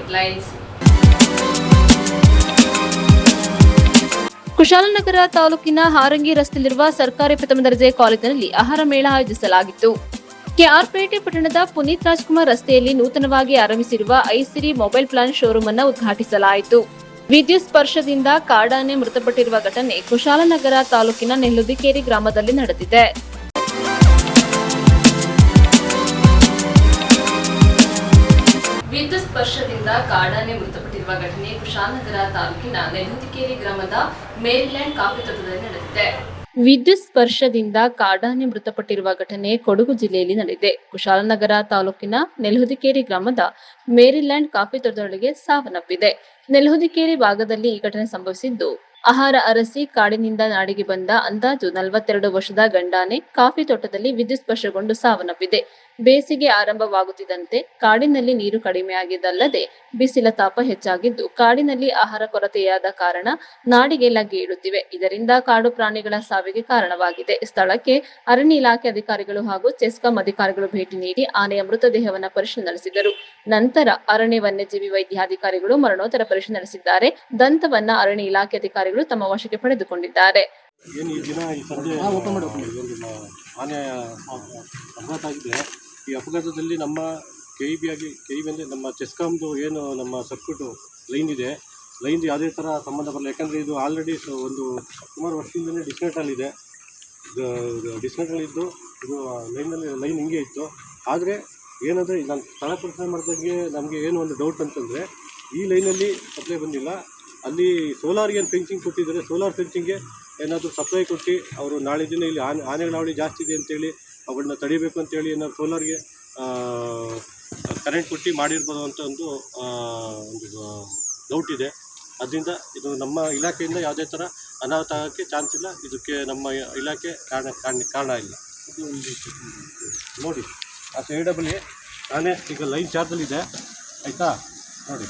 Headlines. Kushalnagar ತಾಲೂಕಿನ ಹಾರಂಗಿ ರಸ್ತೆಯಲ್ಲಿರುವ ಸರ್ಕಾರಿ ಪ್ರಥಮ ದರ್ಜೆ ಕಾಲೇಜಿನಲ್ಲಿ ಆಹಾರ ಮೇಳ ಆಯೋಜಿಸಲಾಗಿತ್ತು. ಕೆಆರ್ಪೇಟೆ ಪಟ್ಟಣದ ಪುನೀತ್ ರಾಜ್ಕುಮಾರ್ ರಸ್ತೆಯಲ್ಲಿ ನೂತನವಾಗಿ ಆರಂಭಿಸಿರುವ ಐಸಿರಿ ಮೊಬೈಲ್ ಪ್ಲಾನ್ ಶೋರೂಮ್ ಅನ್ನು ಉದ್ಘಾಟಿಸಲಾಯಿತು. ವಿದ್ಯುತ್ ಸ್ಪರ್ಶದಿಂದ ಕಾಡಾನೆ ಮೃತಪಟ್ಟಿರುವ ಘಟನೆ ಕುಶಾಲನಗರ ತಾಲೂಕಿನ ನೆಲ್ಲುದಿಕೇರಿ ಗ್ರಾಮದಲ್ಲಿ ನಡೆದಿದೆ. ವಿದ್ಯುತ್ ಸ್ಪರ್ಶದಿಂದ ಕಾಡಾನೆ ಮೃತಪಟ್ಟಿರುವ ಘಟನೆ ಕುಶಾಲನಗರ ತಾಲೂಕಿನ ನೆಲ್ಲುದಿಕೇರಿ ಗ್ರಾಮದ ಮೇರಿಲ್ಯಾಂಡ್ ಕಾಫಿ ತೋಟದಲ್ಲಿ ನಡೆದಿದೆ. ವಿದ್ಯುತ್ ಸ್ಪರ್ಶದಿಂದ ಕಾಡಾನೆ ಮೃತಪಟ್ಟಿರುವ ಘಟನೆ ಕೊಡಗು ಜಿಲ್ಲೆಯಲ್ಲಿ ನಡೆದಿದೆ. ಕುಶಾಲನಗರ ತಾಲೂಕಿನ ನೆಲ್ಲುದಿಕೇರಿ ಗ್ರಾಮದ ಮೇರಿಲ್ಯಾಂಡ್ ಕಾಫಿ ತೋಟದೊಳಗೆ ಸಾವನ್ನಪ್ಪಿದೆ. ನೆಲ್ಲುದಿಕೇರಿ ಭಾಗದಲ್ಲಿ ಈ ಘಟನೆ ಸಂಭವಿಸಿದ್ದು, ಆಹಾರ ಅರಸಿ ಕಾಡಿನಿಂದ ನಾಡಿಗೆ ಬಂದ ಅಂದಾಜು 42 ವರ್ಷದ ಗಂಡಾನೆ ಕಾಫಿ ತೋಟದಲ್ಲಿ ವಿದ್ಯುತ್ ಸ್ಪರ್ಶಗೊಂಡು ಸಾವನ್ನಪ್ಪಿದೆ. ಬೇಸಿಗೆ ಆರಂಭವಾಗುತ್ತಿದ್ದಂತೆ ಕಾಡಿನಲ್ಲಿ ನೀರು ಕಡಿಮೆಯಾಗಿದ್ದಲ್ಲದೆ ಬಿಸಿಲ ತಾಪ ಹೆಚ್ಚಾಗಿದ್ದು, ಕಾಡಿನಲ್ಲಿ ಆಹಾರ ಕೊರತೆಯಾದ ಕಾರಣ ನಾಡಿಗೆ ಲಗ್ಗೆ ಇಡುತ್ತಿವೆ. ಇದರಿಂದ ಕಾಡು ಪ್ರಾಣಿಗಳ ಸಾವಿಗೆ ಕಾರಣವಾಗಿದೆ. ಸ್ಥಳಕ್ಕೆ ಅರಣ್ಯ ಇಲಾಖೆ ಅಧಿಕಾರಿಗಳು ಹಾಗೂ ಚೆಸ್ಕಾಂ ಅಧಿಕಾರಿಗಳು ಭೇಟಿ ನೀಡಿ ಆನೆಯ ಮೃತದೇಹವನ್ನು ಪರಿಶೀಲನೆ ನಡೆಸಿದರು. ನಂತರ ಅರಣ್ಯ ವನ್ಯಜೀವಿ ವೈದ್ಯಾಧಿಕಾರಿಗಳು ಮರಣೋತ್ತರ ಪರಿಶೀಲನೆ ನಡೆಸಿದ್ದಾರೆ. ದಂತವನ್ನ ಅರಣ್ಯ ಇಲಾಖೆ ಅಧಿಕಾರಿಗಳು ತಮ್ಮ ವಶಕ್ಕೆ ಪಡೆದುಕೊಂಡಿದ್ದಾರೆ. ಈ ಅಪಘಾತದಲ್ಲಿ ನಮ್ಮ ಕೆಇಬಿ ಅಂದರೆ ನಮ್ಮ ಚೆಸ್ಕಾಮ್ದು ಏನು ನಮ್ಮ ಸರ್ಕ್ಯೂಟು ಲೈನ್ ಇದೆ, ಲೈನ್ದು ಯಾವುದೇ ಥರ ಸಂಬಂಧ ಬರಲ್ಲ. ಯಾಕಂದರೆ ಇದು ಆಲ್ರೆಡಿ ಒಂದು ಸುಮಾರು ವರ್ಷದಿಂದಲೇ ಡಿಸ್ಕನೆಕ್ಟಲ್ಲಿದೆ. ಡಿಸ್ಕನೆಕ್ಟಲ್ಲಿದ್ದು ಇದು ಲೈನ್ ಹಿಂಗೆ ಇತ್ತು. ಆದರೆ ಏನಂದರೆ ನಾನು ಸ್ಥಳ ಪರಿಶೀಲನೆ ಮಾಡಿದಂಗೆ ನಮಗೆ ಏನು ಒಂದು ಡೌಟ್ ಅಂತಂದರೆ, ಈ ಲೈನಲ್ಲಿ ಸಪ್ಲೈ ಬಂದಿಲ್ಲ. ಅಲ್ಲಿ ಸೋಲಾರ್ಗೆ ಏನು ಫೆನ್ಸಿಂಗ್ ಕೊಟ್ಟಿದ್ದಾರೆ, ಸೋಲಾರ್ ಫೆನ್ಸಿಂಗ್ಗೆ ಏನಾದರೂ ಸಪ್ಲೈ ಕೊಟ್ಟು ಅವರು ನಾಳೆ ದಿನ ಇಲ್ಲಿ ಆನೆಗಳ ಹಾವಳಿ ಜಾಸ್ತಿ ಇದೆ ಅಂತೇಳಿ ಅವುಗಳನ್ನ ತಡಿಬೇಕು ಅಂತೇಳಿ ಏನಾದ್ರು ಸೋಲಾರ್ಗೆ ಕರೆಂಟ್ ಕೊಟ್ಟು ಮಾಡಿರ್ಬೋದು ಅಂತ ಒಂದು ಡೌಟ್ ಇದೆ. ಅದರಿಂದ ಇದು ನಮ್ಮ ಇಲಾಖೆಯಿಂದ ಯಾವುದೇ ಥರ ಅನಾಹುತ ಆಗೋಕ್ಕೆ ಚಾನ್ಸ್ ಇಲ್ಲ. ಇದಕ್ಕೆ ನಮ್ಮ ಇಲಾಖೆ ಕಾರಣ ಇಲ್ಲ. ಇದು ನೋಡಿ ಆ ಸೈಡಬಲ್ಲಿ ಆನೆ ಈಗ ಲೈನ್ ಚಾರ್ಜಲ್ಲಿದೆ, ಆಯಿತಾ ನೋಡಿ.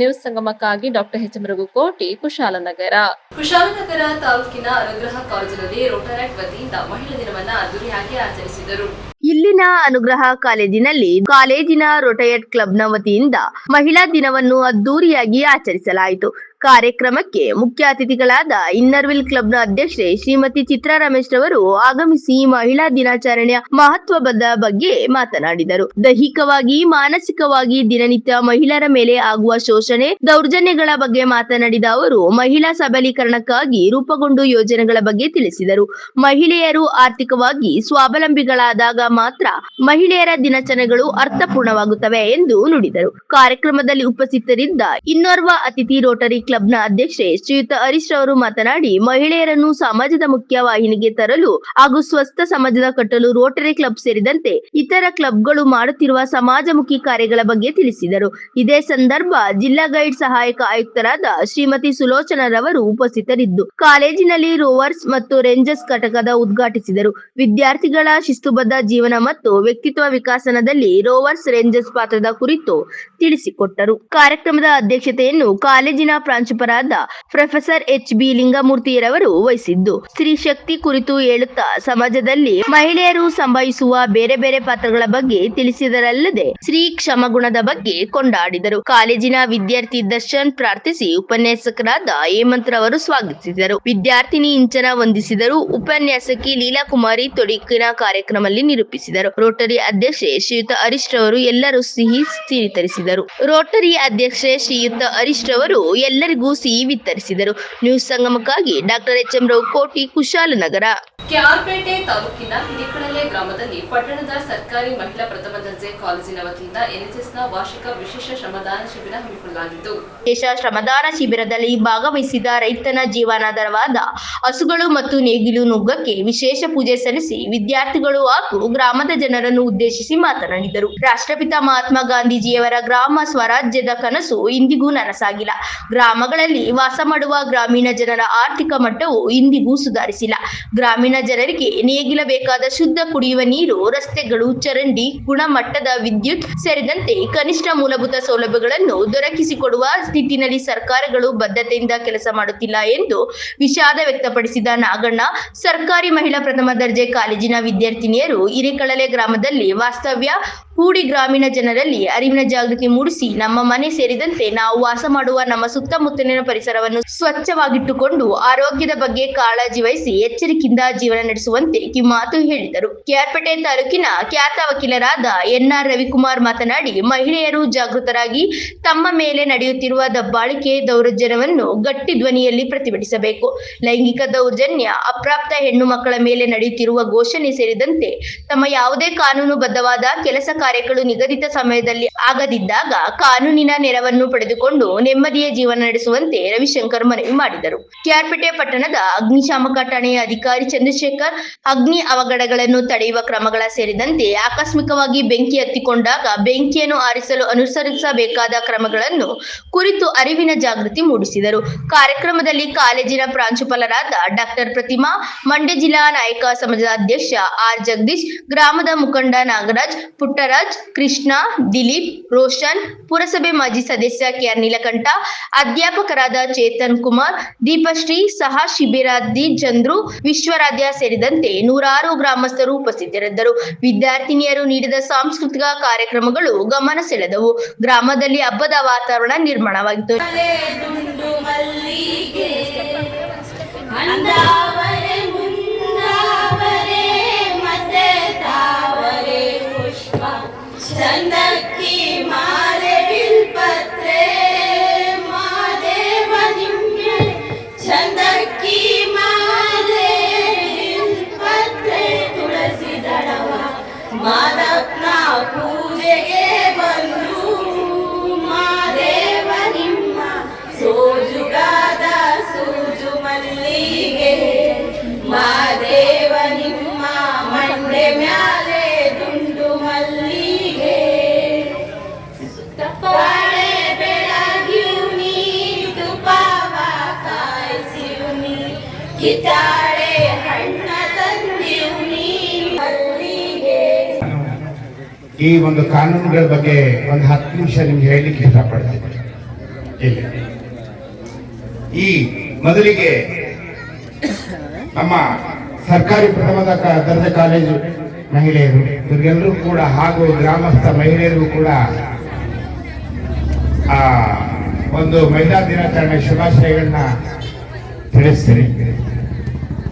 ನ್ಯೂಸ್ ಸಂಗಮಕ್ಕಾಗಿ ಡಾಕ್ಟರ್ ಎಚ್ ಮೃಗುಕೋಟಿ, ಕುಶಾಲನಗರ. ಕುಶಾಲನಗರ ತಾಲೂಕಿನ ಅನುಗ್ರಹ ಕಾಲೇಜಿನಲ್ಲಿ ರೋಟರಾಕ್ಟ್ ವತಿಯಿಂದ ಮಹಿಳಾ ದಿನವನ್ನ ಅದ್ದೂರಿಯಾಗಿ ಆಚರಿಸಿದರು. ಇಲ್ಲಿನ ಅನುಗ್ರಹ ಕಾಲೇಜಿನಲ್ಲಿ ಕಾಲೇಜಿನ ರೋಟಯಟ್ ಕ್ಲಬ್ನ ವತಿಯಿಂದ ಮಹಿಳಾ ದಿನವನ್ನು ಅದ್ದೂರಿಯಾಗಿ ಆಚರಿಸಲಾಯಿತು. ಕಾರ್ಯಕ್ರಮಕ್ಕೆ ಮುಖ್ಯ ಅತಿಥಿಗಳಾದ ಇನ್ನರ್ವಿಲ್ ಕ್ಲಬ್ನ ಅಧ್ಯಕ್ಷೆ ಶ್ರೀಮತಿ ಚಿತ್ರಾ ರಮೇಶ್ ರವರು ಆಗಮಿಸಿ ಮಹಿಳಾ ದಿನಾಚರಣೆಯ ಮಹತ್ವದ ಬಗ್ಗೆ ಮಾತನಾಡಿದರು. ದೈಹಿಕವಾಗಿ, ಮಾನಸಿಕವಾಗಿ ದಿನನಿತ್ಯ ಮಹಿಳೆಯರ ಮೇಲೆ ಆಗುವ ಶೋಷಣೆ, ದೌರ್ಜನ್ಯಗಳ ಬಗ್ಗೆ ಮಾತನಾಡಿದ ಅವರು ಮಹಿಳಾ ಸಬಲೀಕರಣಕ್ಕಾಗಿ ರೂಪುಗೊಂಡ ಯೋಜನೆಗಳ ಬಗ್ಗೆ ತಿಳಿಸಿದರು. ಮಹಿಳೆಯರು ಆರ್ಥಿಕವಾಗಿ ಸ್ವಾವಲಂಬಿಗಳಾದಾಗ ಮಾತ್ರ ಮಹಿಳೆಯರ ದಿನಾಚರಣೆಗಳು ಅರ್ಥಪೂರ್ಣವಾಗುತ್ತವೆ ಎಂದು ನುಡಿದರು. ಕಾರ್ಯಕ್ರಮದಲ್ಲಿ ಉಪಸ್ಥಿತರಿದ್ದ ಇನ್ನೋರ್ವ ಅತಿಥಿ ರೋಟರಿ ಕ್ಲಬ್ನ ಅಧ್ಯಕ್ಷೆ ಶ್ರೀಯುತ ಹರೀಶ್ ರವರು ಮಾತನಾಡಿ, ಮಹಿಳೆಯರನ್ನು ಸಮಾಜದ ಮುಖ್ಯ ವಾಹಿನಿಗೆ ತರಲು ಹಾಗೂ ಸ್ವಸ್ಥ ಸಮಾಜದ ಕಟ್ಟಲು ರೋಟರಿ ಕ್ಲಬ್ ಸೇರಿದಂತೆ ಇತರ ಕ್ಲಬ್ಗಳು ಮಾಡುತ್ತಿರುವ ಸಮಾಜಮುಖಿ ಕಾರ್ಯಗಳ ಬಗ್ಗೆ ತಿಳಿಸಿದರು. ಇದೇ ಸಂದರ್ಭ ಜಿಲ್ಲಾ ಗೈಡ್ ಸಹಾಯಕ ಆಯುಕ್ತರಾದ ಶ್ರೀಮತಿ ಸುಲೋಚನಾ ರವರು ಉಪಸ್ಥಿತರಿದ್ದು ಕಾಲೇಜಿನಲ್ಲಿ ರೋವರ್ಸ್ ಮತ್ತು ರೇಂಜರ್ಸ್ ಘಟಕದ ಉದ್ಘಾಟಿಸಿದರು. ವಿದ್ಯಾರ್ಥಿಗಳ ಶಿಸ್ತುಬದ್ಧ ಜೀವನ ಮತ್ತು ವ್ಯಕ್ತಿತ್ವ ವಿಕಾಸನದಲ್ಲಿ ರೋವರ್ಸ್ ರೇಂಜರ್ಸ್ ಪಾತ್ರದ ಕುರಿತು ತಿಳಿಸಿಕೊಟ್ಟರು. ಕಾರ್ಯಕ್ರಮದ ಅಧ್ಯಕ್ಷತೆಯನ್ನು ಕಾಲೇಜಿನ ಪ್ರಾಂಶುಪಾಲರಾದ ಪ್ರೊಫೆಸರ್ ಎಚ್.ಬಿ. ಲಿಂಗಮೂರ್ತಿರವರು ವಹಿಸಿದ್ದು, ಸ್ತ್ರೀ ಶಕ್ತಿ ಕುರಿತು ಹೇಳುತ್ತಾ ಸಮಾಜದಲ್ಲಿ ಮಹಿಳೆಯರು ಸಂಭಾಯಿಸುವ ಬೇರೆ ಬೇರೆ ಪಾತ್ರಗಳ ಬಗ್ಗೆ ತಿಳಿಸಿದರಲ್ಲದೆ ಸ್ತ್ರೀ ಕ್ಷಮಗುಣದ ಬಗ್ಗೆ ಕೊಂಡಾಡಿದರು. ಕಾಲೇಜಿನ ವಿದ್ಯಾರ್ಥಿ ದರ್ಶನ್ ಪ್ರಾರ್ಥಿಸಿ ಉಪನ್ಯಾಸಕರಾದ ಹೇಮಂತ್ ರವರು ಸ್ವಾಗತಿಸಿದರು. ವಿದ್ಯಾರ್ಥಿನಿ ಇಂಚನ ವಂದಿಸಿದರು. ಉಪನ್ಯಾಸಕಿ ಲೀಲಾಕುಮಾರಿ ತೊಡಕಿನ ಕಾರ್ಯಕ್ರಮದಲ್ಲಿ ನಿರೂಪಿಸಿದರು. ರೋಟರಿ ಅಧ್ಯಕ್ಷೆ ಶ್ರೀಯುತ ಹರೀಶ್ ರವರು ಎಲ್ಲರೂ ಸಿಹಿ ವಿತರಿಸಿದರು. ರೋಟರಿ ಅಧ್ಯಕ್ಷೆ ಶ್ರೀಯುತ ಹರೀಶ್ ರವರು ಎಲ್ಲರಿಗೂ ಸಿಹಿ ವಿತರಿಸಿದರು. ನ್ಯೂಸ್ ಸಂಗಮಕ್ಕಾಗಿ ಡಾಕ್ಟರ್ ಎಚ್ ಎಂ ಕೋಟಿ, ಕುಶಾಲನಗರ. ಕೆಆರ್ಪೇಟೆ ತಾಲೂಕಿನ ಹಿರೇಕಡಲೆ ಗ್ರಾಮದಲ್ಲಿ ಪಟ್ಟಣದ ಸರ್ಕಾರಿ ಮಹಿಳಾ ಪ್ರಥಮ ದರ್ಜೆ ಕಾಲೇಜಿನ ವತಿಯಿಂದ ಎನ್ಎಸ್ಎಸ್ನ ವಾರ್ಷಿಕ ವಿಶೇಷ ಶ್ರಮದಾನ ಶಿಬಿರ ಹಮ್ಮಿಕೊಳ್ಳಲಾಗಿತ್ತು. ವಿಶೇಷ ಶ್ರಮದಾನ ಶಿಬಿರದಲ್ಲಿ ಭಾಗವಹಿಸಿದ ರೈತನ ಜೀವನಾಧಾರವಾದ ಹಸುಗಳು ಮತ್ತು ನೇಗಿಲು ನುಗ್ಗಕ್ಕೆ ವಿಶೇಷ ಪೂಜೆ ಸಲ್ಲಿಸಿ ವಿದ್ಯಾರ್ಥಿಗಳು ಹಾಗೂ ಗ್ರಾಮದ ಜನರನ್ನು ಉದ್ದೇಶಿಸಿ ಮಾತನಾಡಿದರು. ರಾಷ್ಟ್ರಪಿತ ಮಹಾತ್ಮ ಗಾಂಧೀಜಿಯವರ ಗ್ರಾಮ ಸ್ವರಾಜ್ಯದ ಕನಸು ಇಂದಿಗೂ ನನಸಾಗಿಲ್ಲ. ಗ್ರಾಮಗಳಲ್ಲಿ ವಾಸ ಮಾಡುವ ಗ್ರಾಮೀಣ ಜನರ ಆರ್ಥಿಕ ಮಟ್ಟವು ಇಂದಿಗೂ ಸುಧಾರಿಸಿಲ್ಲ. ಗ್ರಾಮೀಣ ಜನರಿಗೆ ನೇಗಿಲಬೇಕಾದ ಶುದ್ಧ ಕುಡಿಯುವ ನೀರು, ರಸ್ತೆಗಳು, ಚರಂಡಿ, ಗುಣಮಟ್ಟದ ವಿದ್ಯುತ್ ಸೇರಿದಂತೆ ಕನಿಷ್ಠ ಮೂಲಭೂತ ಸೌಲಭ್ಯಗಳನ್ನು ದೊರಕಿಸಿಕೊಡುವ ನಿಟ್ಟಿನಲ್ಲಿ ಸರ್ಕಾರಗಳು ಬದ್ಧತೆಯಿಂದ ಕೆಲಸ ಮಾಡುತ್ತಿಲ್ಲ ಎಂದು ವಿಷಾದ ವ್ಯಕ್ತಪಡಿಸಿದ ನಾಗಣ್ಣ, ಸರ್ಕಾರಿ ಮಹಿಳಾ ಪ್ರಥಮ ದರ್ಜೆ ಕಾಲೇಜಿನ ವಿದ್ಯಾರ್ಥಿನಿಯರು ಹಿರೇಕಳಲೆ ಗ್ರಾಮದಲ್ಲಿ ವಾಸ್ತವ್ಯ ಹೂಡಿ ಗ್ರಾಮೀಣ ಜನರಲ್ಲಿ ಅರಿವಿನ ಜಾಗೃತಿ ಮೂಡಿಸಿ ನಮ್ಮ ಮನೆ ಸೇರಿದಂತೆ ನಾವು ವಾಸ ಮಾಡುವ ನಮ್ಮ ಸುತ್ತಮುತ್ತಲಿನ ಪರಿಸರವನ್ನು ಸ್ವಚ್ಛವಾಗಿಟ್ಟುಕೊಂಡು ಆರೋಗ್ಯದ ಬಗ್ಗೆ ಕಾಳಜಿ ವಹಿಸಿ ಎಚ್ಚರಿಕೆಯಿಂದ ಜೀವನ ನಡೆಸುವಂತೆ ಕಿವಿಮಾತು ಹೇಳಿದರು. ಕೆಆರ್ಪೇಟೆ ತಾಲೂಕಿನ ಖ್ಯಾತ ವಕೀಲರಾದ ಎನ್ಆರ್ ರವಿಕುಮಾರ್ ಮಾತನಾಡಿ, ಮಹಿಳೆಯರು ಜಾಗೃತರಾಗಿ ತಮ್ಮ ಮೇಲೆ ನಡೆಯುತ್ತಿರುವ ದಬ್ಬಾಳಿಕೆ, ದೌರ್ಜನ್ಯವನ್ನು ಗಟ್ಟಿ ಧ್ವನಿಯಲ್ಲಿ ಪ್ರತಿಭಟಿಸಬೇಕು. ಲೈಂಗಿಕ ದೌರ್ಜನ್ಯ, ಅಪ್ರಾಪ್ತ ಹೆಣ್ಣು ಮಕ್ಕಳ ಮೇಲೆ ನಡೆಯುತ್ತಿರುವ ಘೋಷಣೆ ಸೇರಿದಂತೆ ತಮ್ಮ ಯಾವುದೇ ಕಾನೂನುಬದ್ಧವಾದ ಕೆಲಸ ಕಾರ್ಯಗಳು ನಿಗದಿತ ಸಮಯದಲ್ಲಿ ಆಗದಿದ್ದಾಗ ಕಾನೂನಿನ ನೆರವನ್ನು ಪಡೆದುಕೊಂಡು ನೆಮ್ಮದಿಯ ಜೀವನ ನಡೆಸುವಂತೆ ರವಿಶಂಕರ್ ಮನವಿ ಮಾಡಿದರು. ಕೆಆರ್ಪೇಟೆ ಪಟ್ಟಣದ ಅಗ್ನಿಶಾಮಕ ಠಾಣೆಯ ಅಧಿಕಾರಿ ಚಂದ್ರಶೇಖರ್ ಅಗ್ನಿ ಅವಘಡಗಳನ್ನು ತಡೆಯುವ ಕ್ರಮಗಳ ಸೇರಿದಂತೆ ಆಕಸ್ಮಿಕವಾಗಿ ಬೆಂಕಿ ಹತ್ತಿಕೊಂಡಾಗ ಬೆಂಕಿಯನ್ನು ಆರಿಸಲು ಅನುಸರಿಸಬೇಕಾದ ಕ್ರಮಗಳನ್ನು ಕುರಿತು ಅರಿವಿನ ಜಾಗೃತಿ ಮೂಡಿಸಿದರು. ಕಾರ್ಯಕ್ರಮದಲ್ಲಿ ಕಾಲೇಜಿನ ಪ್ರಾಂಶುಪಾಲರಾದ ಡಾಕ್ಟರ್ ಪ್ರತಿಮಾ, ಮಂಡ್ಯ ಜಿಲ್ಲಾ ನಾಯಕ ಸಮಾಜದ ಅಧ್ಯಕ್ಷ ಆರ್ ಜಗದೀಶ್, ಗ್ರಾಮದ ಮುಖಂಡ ನಾಗರಾಜ್, ಪುಟ್ಟರಾಜ್, ಕೃಷ್ಣ, ದಿಲೀಪ್, ರೋಷನ್, ಪುರಸಭೆ ಮಾಜಿ ಸದಸ್ಯ ಕೆಆರ್ ನೀಲಕಂಠ, ಅಧ್ಯಾಪಕರಾದ ಚೇತನ್ ಕುಮಾರ್, ದೀಪಶ್ರೀ, ಸಹ ಶಿಬಿರಾರ್ಥಿ ಚಂದ್ರು, ವಿಶ್ವರಾಧ್ಯ ಸೇರಿದಂತೆ ನೂರಾರು ಗ್ರಾಮಸ್ಥರು ಉಪಸ್ಥಿತರಿದ್ದರು. ವಿದ್ಯಾರ್ಥಿನಿಯರು ನೀಡಿದ ಸಾಂಸ್ಕೃತಿಕ ಕಾರ್ಯಕ್ರಮಗಳು ಗಮನ ಸೆಳೆದವು. ಗ್ರಾಮದಲ್ಲಿ ಹಬ್ಬದ ವಾತಾವರಣ ನಿರ್ಮಾಣವಾಗಿತ್ತು. ಚಂದಕ್ಕಿ ಮಾಲೆ ಬಿಲ್ಪತ್ರೆ ಮಾದೇವ ನಿಮ್ಗೆ ಚಂದಕ್ಕಿ ಮಾಲೆ ಬಿಲ್ಪತ್ರೆ ತುಳಸಿ ದಳವ ಮಾದಪ್ಪನ ಪೂಜೆಗೆ ಬಂದು ಮಾದೇವ ನಿಮ್ಮ ಸೋಜುಗಾದ ಸೂಜು ಮಲ್ಲಿಗೆ ಮಾದೇವ ನಿಮ್ಮ ಮಂಡೆ ಮ್ಯಾಲೆ ದುಂಡು ಮಲ್ಲಿಗೆ ಪಾಳೆ ಬೆಳಗ್ಯೂನಿ ತುಪಾವ ಕಾಯಿಸಿವ್ನಿ ಕಿತ್ತಾಳೆ ಹಣ್ಣ ತಂದಿವ್ನಿ ಮಲ್ಲಿಗೆ. ಈ ಒಂದು ಕಾನೂನುಗಳ ಬಗ್ಗೆ ಒಂದು 10 ನಿಮಿಷ ನಿಮ್ಗೆ ಹೇಳಲಿಕ್ಕೆ ಇಷ್ಟಪಡ್ತೀನಿ. ಈ ಮೊದಲಿಗೆ ನಮ್ಮ ಸರ್ಕಾರಿ ಪ್ರಥಮ ದರ್ಜೆ ಕಾಲೇಜು ಮಹಿಳೆಯರು ಇವರಿಗೆಲ್ಲರೂ ಕೂಡ ಹಾಗೂ ಗ್ರಾಮಸ್ಥ ಮಹಿಳೆಯರಿಗೂ ಕೂಡ ಒಂದು ಮಹಿಳಾ ದಿನಾಚರಣೆ ಶುಭಾಶಯಗಳನ್ನ ತಿಳಿಸ್ತೀನಿ.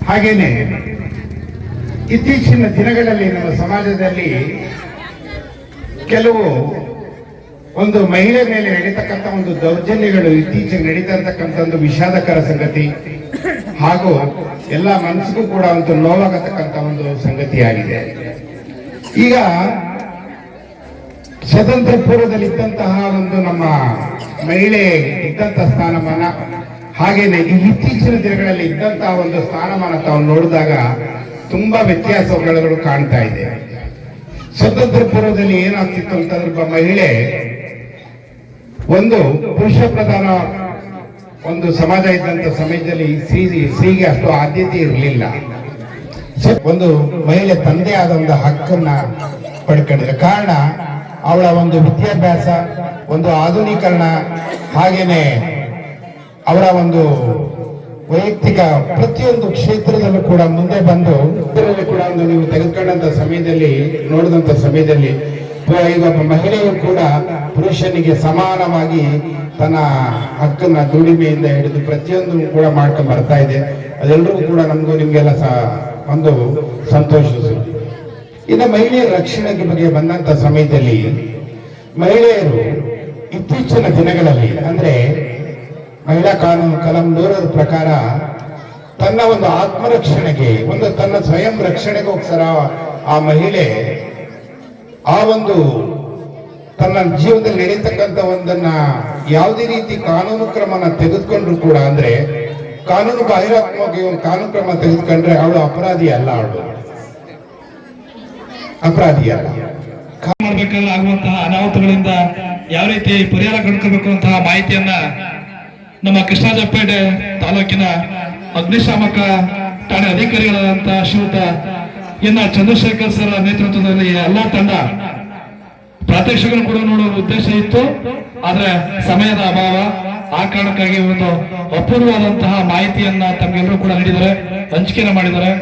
ಹಾಗೇನೆ ಇತ್ತೀಚಿನ ದಿನಗಳಲ್ಲಿ ನಮ್ಮ ಸಮಾಜದಲ್ಲಿ ಕೆಲವು ಒಂದು ಮಹಿಳೆ ಮೇಲೆ ನಡೀತಕ್ಕಂಥ ಒಂದು ದೌರ್ಜನ್ಯಗಳು ಇತ್ತೀಚೆಗೆ ನಡೀತಾ ಇರ್ತಕ್ಕಂಥ ಒಂದು ವಿಷಾದಕರ ಸಂಗತಿ ಹಾಗೂ ಎಲ್ಲ ಮನಸ್ಸಿಗೂ ಕೂಡ ಒಂದು ನೋವಾಗತಕ್ಕಂಥ ಒಂದು ಸಂಗತಿಯಾಗಿದೆ. ಈಗ ಸ್ವತಂತ್ರ ಪೂರ್ವದಲ್ಲಿ ಇದ್ದಂತಹ ಒಂದು ನಮ್ಮ ಮಹಿಳೆ ಇದ್ದಂತಹ ಸ್ಥಾನಮಾನ ಹಾಗೇನೆ ಇತ್ತೀಚಿನ ದಿನಗಳಲ್ಲಿ ಇದ್ದಂತಹ ಒಂದು ಸ್ಥಾನಮಾನ ತಾವು ನೋಡಿದಾಗ ತುಂಬಾ ವ್ಯತ್ಯಾಸಗಳು ಕಾಣ್ತಾ ಇದೆ. ಸ್ವತಂತ್ರ ಪೂರ್ವದಲ್ಲಿ ಏನಾಗ್ತಿತ್ತು ಅಂತಂದ್ರೆ ಒಬ್ಬ ಮಹಿಳೆ ಒಂದು ಪುರುಷ ಪ್ರಧಾನ ಒಂದು ಸಮಾಜ ಇದ್ದಂತ ಸಮಯದಲ್ಲಿ ಸ್ತ್ರೀಗೆ ಅಷ್ಟು ಆದ್ಯತೆ ಇರಲಿಲ್ಲ. ಒಂದು ಮಹಿಳೆ ತಂದೆ ಆದ ಒಂದು ಹಕ್ಕನ್ನ ಪಡ್ಕೊಂಡಿದ್ರೆ ಕಾರಣ ಅವಳ ಒಂದು ವಿದ್ಯಾಭ್ಯಾಸ, ಒಂದು ಆಧುನೀಕರಣ, ಹಾಗೇನೆ ಅವರ ಒಂದು ವೈಯಕ್ತಿಕ ಪ್ರತಿಯೊಂದು ಕ್ಷೇತ್ರದಲ್ಲೂ ಕೂಡ ಮುಂದೆ ಬಂದು ಕೂಡ ಒಂದು ನೀವು ತೆಗೆದುಕೊಂಡಂತ ಸಮಯದಲ್ಲಿ ನೋಡಿದಂತ ಸಮಯದಲ್ಲಿ ಈಗ ಒಬ್ಬ ಮಹಿಳೆಯು ಕೂಡ ಪುರುಷನಿಗೆ ಸಮಾನವಾಗಿ ತನ್ನ ಹಕ್ಕನ್ನ ದುಡಿಮೆಯಿಂದ ಹಿಡಿದು ಪ್ರತಿಯೊಂದು ಕೂಡ ಮಾಡ್ಕೊಂಡು ಬರ್ತಾ ಇದೆ. ಅದೆಲ್ಲರಿಗೂ ಕೂಡ ನಮಗೂ ನಿಮ್ಗೆಲ್ಲ ಒಂದು ಸಂತೋಷ. ಇನ್ನು ಮಹಿಳೆಯರ ರಕ್ಷಣೆಗೆ ಬಗ್ಗೆ ಬಂದಂತ ಸಮಯದಲ್ಲಿ ಮಹಿಳೆಯರು ಇತ್ತೀಚಿನ ದಿನಗಳಲ್ಲಿ ಅಂದ್ರೆ ಮಹಿಳಾ ಕಾನೂನು ಕಲಂ 100 ಪ್ರಕಾರ ತನ್ನ ಒಂದು ಆತ್ಮರಕ್ಷಣೆಗೆ, ಒಂದು ತನ್ನ ಸ್ವಯಂ ರಕ್ಷಣೆಗೋಸ್ಕರ ಆ ಮಹಿಳೆ ಆ ಒಂದು ತನ್ನ ಜೀವನದಲ್ಲಿ ನಡೀತಕ್ಕಂಥ ಒಂದನ್ನ ಯಾವುದೇ ರೀತಿ ಕಾನೂನು ಕ್ರಮನ ತೆಗೆದುಕೊಂಡ್ರು ಕೂಡ ಅಂದ್ರೆ ಕಾನೂನು ಬಾಹಿರಾತ್ಮಕವಾಗಿ ಒಂದು ಕಾನೂನು ಕ್ರಮ ತೆಗೆದುಕೊಂಡ್ರೆ ಅವಳು ಅಪರಾಧಿ ಅಲ್ಲ. ಮಾಡಬೇಕಾದ್ರೆ ಆಗುವಂತಹ ಅನಾಹುತಗಳಿಂದ ಯಾವ ರೀತಿ ಪರಿಹಾರ ಕಂಡುಕೊಳ್ಬೇಕು ಅಂತಹ ಮಾಹಿತಿಯನ್ನ ನಮ್ಮ ಕೃಷ್ಣರಾಜಪೇಟೆ ತಾಲೂಕಿನ ಅಗ್ನಿಶಾಮಕ ಠಾಣೆ ಅಧಿಕಾರಿಗಳಾದಂತಹ ಶ್ರೀಯುತ ಎನ್ಆರ್ ಚಂದ್ರಶೇಖರ್ ಸರ್ ನೇತೃತ್ವದಲ್ಲಿ ಎಲ್ಲಾ ತಂಡ ಪ್ರಾತ್ಯಕ್ಷಿಕ ಕೂಡ ನೋಡುವ ಉದ್ದೇಶ ಇತ್ತು. ಆದ್ರೆ ಸಮಯದ ಅಭಾವ, ಆ ಕಾರಣಕ್ಕಾಗಿ ಒಂದು ಅಪೂರ್ವವಾದಂತಹ ಮಾಹಿತಿಯನ್ನ ತಮ್ಗೆಲ್ಲರೂ ಕೂಡ ನೀಡಿದ್ದಾರೆ, ಹಂಚಿಕೆಯನ್ನು ಮಾಡಿದ್ದಾರೆ.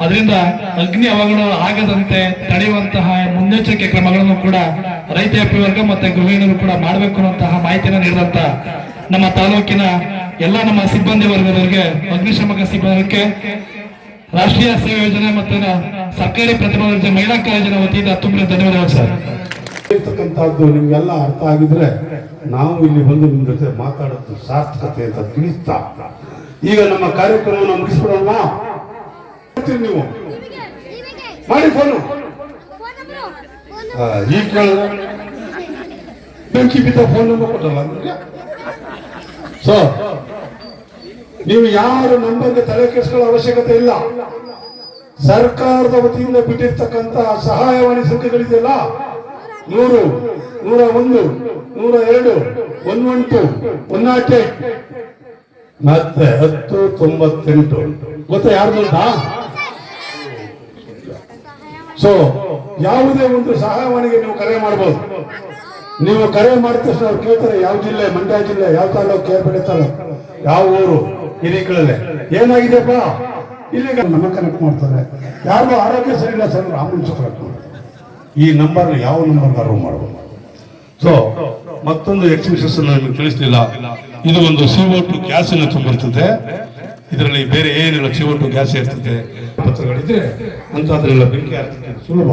ಅದರಿಂದ ಅಗ್ನಿ ಅವಘಡ ಆಗದಂತೆ ತಡೆಯುವಂತಹ ಮುನ್ನೆಚ್ಚರಿಕೆ ಕ್ರಮಗಳನ್ನು ಕೂಡ ರೈತಾಪಿ ವರ್ಗ ಮತ್ತೆ ಗೃಹಿಣಿಯರು ಕೂಡ ಮಾಡಬೇಕು ಅನ್ನುವಂತಹ ಮಾಹಿತಿಯನ್ನು ನೀಡಿದಂತ ನಮ್ಮ ತಾಲೂಕಿನ ಎಲ್ಲ ನಮ್ಮ ಸಿಬ್ಬಂದಿ ವರ್ಗದವರಿಗೆ, ಅಗ್ನಿಶಾಮಕ ಸಿಬ್ಬಂದಿಗೆ, ರಾಷ್ಟ್ರೀಯ ಸೇವಾ ಯೋಜನೆ ಮತ್ತು ಸರ್ಕಾರಿ ಪ್ರಥಮ ದರ್ಜೆ ಮಹಿಳಾ ಕಾಲೇಜಿನ ವತಿಯಿಂದ ತುಂಬ ಧನ್ಯವಾದಗಳು ಸರ್. ಇರ್ತಕ್ಕಂಥದ್ದು ನಿಮ್ಗೆಲ್ಲ ಅರ್ಥ ಆಗಿದ್ರೆ ನಾವು ಇಲ್ಲಿ ಬಂದು ನಿಮ್ ಜೊತೆ ಮಾತಾಡೋದು ಸಾರ್ಥಕತೆ ಅಂತ ತಿಳಿಸ್ತಾ ಈಗ ನಮ್ಮ ಕಾರ್ಯಕ್ರಮವನ್ನು ಮುಗಿಸ್ಬಿಡೋಣ. ನೀವು ಮಾಡಿ ಫೋನು ಈಗ ಕೇಳಿದ್ರೆ ಬೆಂಕಿ ಬಿದ್ದ ಫೋನ್ ನಂಬರ್ ಕೊಟ್ಟಲ್ಲ. ಸೊ ನೀವು ಯಾರು ನಂಬರ್ಗೆ ತಲೆ ಕೆಡಿಸ್ಕೊಳ್ಳೋ ಅವಶ್ಯಕತೆ ಇಲ್ಲ. ಸರ್ಕಾರದ ವತಿಯಿಂದ ಬಿಟ್ಟಿರ್ತಕ್ಕಂಥ ಸಹಾಯವಾಣಿ ಸಂಖ್ಯೆಗಳಿದೆಯಲ್ಲ, 100, 101, 102, 112, 108 ಮತ್ತೆ 1098 ಗೊತ್ತಾ ಯಾರ್ದು ಅಂತ? ಸೊ ಯಾವುದೇ ಒಂದು ಸಹಾಯವಾಣಿಗೆ ನೀವು ಕರೆ ಮಾಡಬಹುದು. ನೀವು ಕರೆ ಮಾಡಿದ ತಕ್ಷಣ ಅವ್ರು ಕೇಳ್ತಾರೆ ಯಾವ ಜಿಲ್ಲೆ, ಮಂಡ್ಯ ಜಿಲ್ಲೆ, ಯಾವ ತಾಲೂಕು, ಕೇರ್ಪೇಟೆ ತಾಲೂಕು, ಯಾವ ಊರು, ಹಿರೇಕಳಲೆ ಏನಾಗಿದೆಯಪ್ಪ ಇಲ್ಲಿ ನಮ್ಮ ಕನೆಕ್ಟ್ ಮಾಡ್ತಾರೆ. ಯಾರಿಗೂ ಆರೋಗ್ಯ ಸರಿ ಇಲ್ಲ ಸರ್, ಆಂಬುಲೆನ್ಸ್ ಕನೆಕ್ಟ್ ಮಾಡ್ತಾರೆ. ಈ ನಂಬರ್ ಯಾವ ನಂಬರ್ ಮಾಡಬಹುದು. ಸೊ ಮತ್ತೊಂದು ಎಕ್ಸಿಬಿಷನ್ಸ್ ನಿಮಗೆ ತಿಳಿಸಲಿಲ್ಲ, ಇದು ಒಂದು CO2 ಗ್ಯಾಸ್ ಅನ್ನು ತುಂಬಿರ್ತದೆ. ಇದರಲ್ಲಿ ಬೇರೆ ಏನಿಲ್ಲ, CO2 ಗ್ಯಾಸ್ ಇರ್ತದೆ. ಪತ್ರಗಳಿದ್ರೆ ಅಂತದ್ರೆಲ್ಲ ಬೆಂಕಿ ಆಗ್ತದೆ, ಸುಲಭ.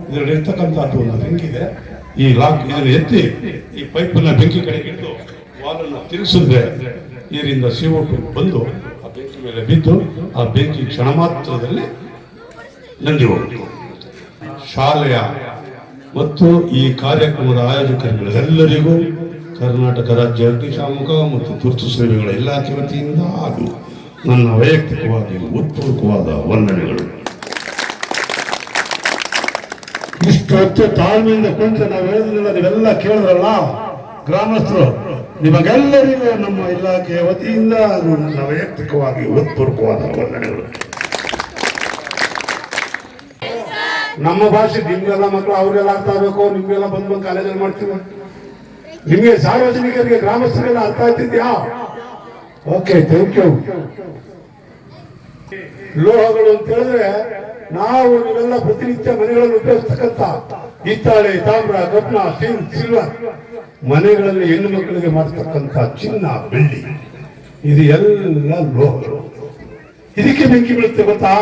ಇದರಲ್ಲಿ ಇರ್ತಕ್ಕಂಥದ್ದು ಒಂದು ಬೆಂಕಿ ಇದೆ. ಈ ಲಾಕ್ ಇದನ್ನು ಎತ್ತಿ ಈ ಪೈಪ್ ಅನ್ನ ಬೆಂಕಿ ಕಡೆಗೆ ಇಟ್ಟು ವಾಲನ್ನು ತಿರುಗಿಸಿದ್ರೆ ಇದರಿಂದ CO2 ಬಂದು ಆ ಬೆಂಕಿ ಮೇಲೆ ಬಿದ್ದು ಆ ಬೆಂಕಿ ಕ್ಷಣ ಮಾತ್ರದಲ್ಲಿ ನಂದಿ ಹೋಗುತ್ತೆ. ಶಾಲೆಯ ಮತ್ತು ಈ ಕಾರ್ಯಕ್ರಮದ ಆಯೋಜಕರುಗಳೆಲ್ಲರಿಗೂ ಕರ್ನಾಟಕ ರಾಜ್ಯ ಅಗ್ನಿಶಾಮಕ ಮತ್ತು ತುರ್ತು ಸೇವೆಗಳ ಇಲಾಖೆ ವತಿಯಿಂದ ಹಾಗೂ ನನ್ನ ವೈಯಕ್ತಿಕವಾಗಿ ಉತ್ಪೂರ್ವಕವಾದ ವಂದನೆಗಳು. ಇಷ್ಟು ತಾಳ್ಮೆಯಿಂದ ಕುಂತು ನಾವು ಹೇಳಿದ್ರಲ್ಲ, ನೀವೆಲ್ಲ ಕೇಳಿದ್ರಲ್ಲ ಗ್ರಾಮಸ್ಥರು, ನಿಮಗೆಲ್ಲರಿಗೂ ನಮ್ಮ ಇಲಾಖೆಯ ವತಿಯಿಂದ ನನ್ನ ವೈಯಕ್ತಿಕವಾಗಿ ಉತ್ಪೂರ್ವಕವಾದ ವಂದನೆಗಳು. ನಮ್ಮ ಭಾಷೆ ನಿಮ್ಗೆಲ್ಲ ಮಕ್ಕಳು ಅವ್ರಿಗೆಲ್ಲ ಅರ್ಥ ಆಗಬೇಕು. ನಿಮ್ಗೆಲ್ಲ ಬಂದು ಕಾಲೇಜಲ್ಲಿ ಮಾಡ್ತೀವಿ. ನಿಮ್ಗೆ ಸಾರ್ವಜನಿಕರಿಗೆ, ಗ್ರಾಮಸ್ಥರಿಗೆಲ್ಲ ಅರ್ಥ ಆಗ್ತಿದ್ಯಾ? Okay, thank you. ಲೋಹಗಳು ಅಂತ ಹೇಳಿದ್ರೆ ನಾವು ನೀವೆಲ್ಲ ಪ್ರತಿನಿತ್ಯ ಮನೆಗಳಲ್ಲಿ ಉಪಯೋಗಿಸ್ತಕ್ಕಂಥ ಹಿತ್ತಾಳೆ, ತಾಮ್ರ, ಕಬ್ಬಿಣ, ಸ್ಟೀಲ್, ಸಿಲ್ವರ್, ಮನೆಗಳಲ್ಲಿ ಹೆಣ್ಣು ಮಕ್ಕಳಿಗೆ ಮಾಡ್ತಕ್ಕಂಥ ಚಿನ್ನ, ಬೆಳ್ಳಿ, ಇದು ಎಲ್ಲ ಲೋಹಗಳು. ಇದಕ್ಕೆ ಬೆಂಕಿ ಬೀಳುತ್ತೆ ಗೊತ್ತಾ?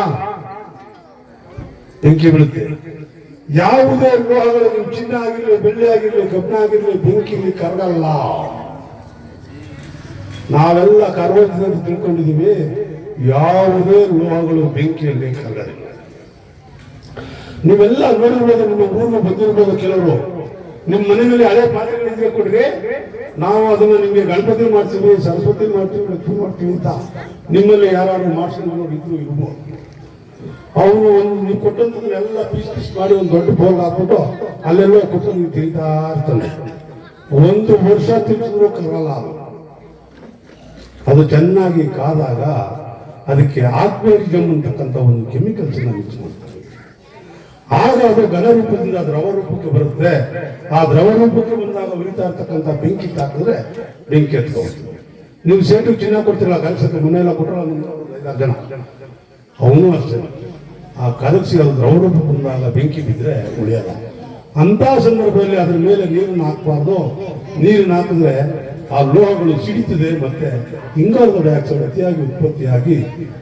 ಬೆಂಕಿ ಬೀಳುತ್ತೆ. ಯಾವುದೇ ಲೋಹಗಳು, ನೀವು ಚಿನ್ನ ಆಗಿರ್ಲಿ, ಬೆಳ್ಳಿ ಆಗಿರ್ಲಿ, ಕಬ್ಬಿಣ ಆಗಿರ್ಲಿ, ಬೆಂಕಿಲಿ ಕರಗಲ್ಲ. ನಾವೆಲ್ಲ ಕರಗೋದಿದೆ ಅಂತ ತಿಳ್ಕೊಂಡಿದೀವಿ. ಯಾವುದೇ ಲೋಹಗಳು ಬೆಂಕಿಯಲ್ಲಿ ಕರಗಲ್ಲ. ನೀವೆಲ್ಲ ನೋಡಿರ್ಬೋದು, ನಿಮ್ಮ ಊರಿನ ಬಂದಿರ್ಬೋದು. ಕೆಲವರು ನಿಮ್ಮ ಮನೆಯಲ್ಲಿ ಹಳೆ ಪಾತ್ರೆಗಳಿದ್ರೆ ಕೊಡ್ರಿ, ನಾವು ಅದನ್ನ ನಿಮ್ಗೆ ಗಣಪತಿ ಮಾಡ್ತೀವಿ, ಸರಸ್ವತಿ ಮಾಡ್ತೀವಿ, ಲಕ್ಷ್ಮಿ ಮಾಡ್ತೀವಿ ಅಂತ ನಿಮ್ಮಲ್ಲಿ ಯಾರು ಮಾಡಿಸಿದ್ರು ಇದ್ರು ಇರ್ಬೋದು. ಅವನು ಒಂದು ನೀವು ಕೊಟ್ಟಂತದನ್ನೆಲ್ಲ ಪೀಸ್ ಮಾಡಿ ಒಂದು ದೊಡ್ಡ ಬೋಲ್ ಹಾಕ್ಬಿಟ್ಟು ಅಲ್ಲೆಲ್ಲೋ ಕೊಟ್ಟು ನೀವು ತಿಂತಾ ಇರ್ತಾನೆ. 1 ವರ್ಷ ತಿಂದ್ರು ಕರಗಲ್ಲ. ಅದು ಚೆನ್ನಾಗಿ ಕಾದಾಗ ಅದಕ್ಕೆ ಆಕ್ವೇರಿಯಂ ಅಂತಕ್ಕಂಥ ಒಂದು ಕೆಮಿಕಲ್ಸ್ ಮಿಕ್ಸ್ ಮಾಡ್ತಾರೆ. ಆಗ ಅದು ಘನ ರೂಪದಿಂದ ದ್ರವ ರೂಪಕ್ಕೆ ಬರುತ್ತೆ. ಆ ದ್ರವ ರೂಪಕ್ಕೆ ಬಂದಾಗ ಉರಿತಾ ಇರ್ತಕ್ಕಂಥ ಬೆಂಕಿ ಹಾಕಿದ್ರೆ ಬೆಂಕಿ ಎತ್ಕೋಬಹುದು. ನೀವು ಸೇಟು ಚಿನ್ನ ಕೊಡ್ತಿರಲ್ಲ, ಕಲಸಕ್ಕೆ ಮನೆಯೆಲ್ಲ ಕೊಟ್ಟಲ್ಲ 5-6 ಜನ, ಅವನು ಅಷ್ಟೇ. ಆ ಕಲಸಿ ಅದು ದ್ರವ ರೂಪ ಬಂದಾಗ ಬೆಂಕಿ ಬಿದ್ದರೆ ಉಳಿಯಲ್ಲ. ಅಂತ ಸಂದರ್ಭದಲ್ಲಿ ಅದ್ರ ಮೇಲೆ ನೀರನ್ನು ಹಾಕಬಾರ್ದು. ನೀರನ್ನು ಹಾಕಿದ್ರೆ ಆ ಲೋಹಗಳು ಸಿಡಿತದೆ, ಮತ್ತೆ ಇಂಗಾಲದ ಡೈಆಕ್ಸೈಡ್ ಅತಿಯಾಗಿ ಉತ್ಪತ್ತಿಯಾಗಿ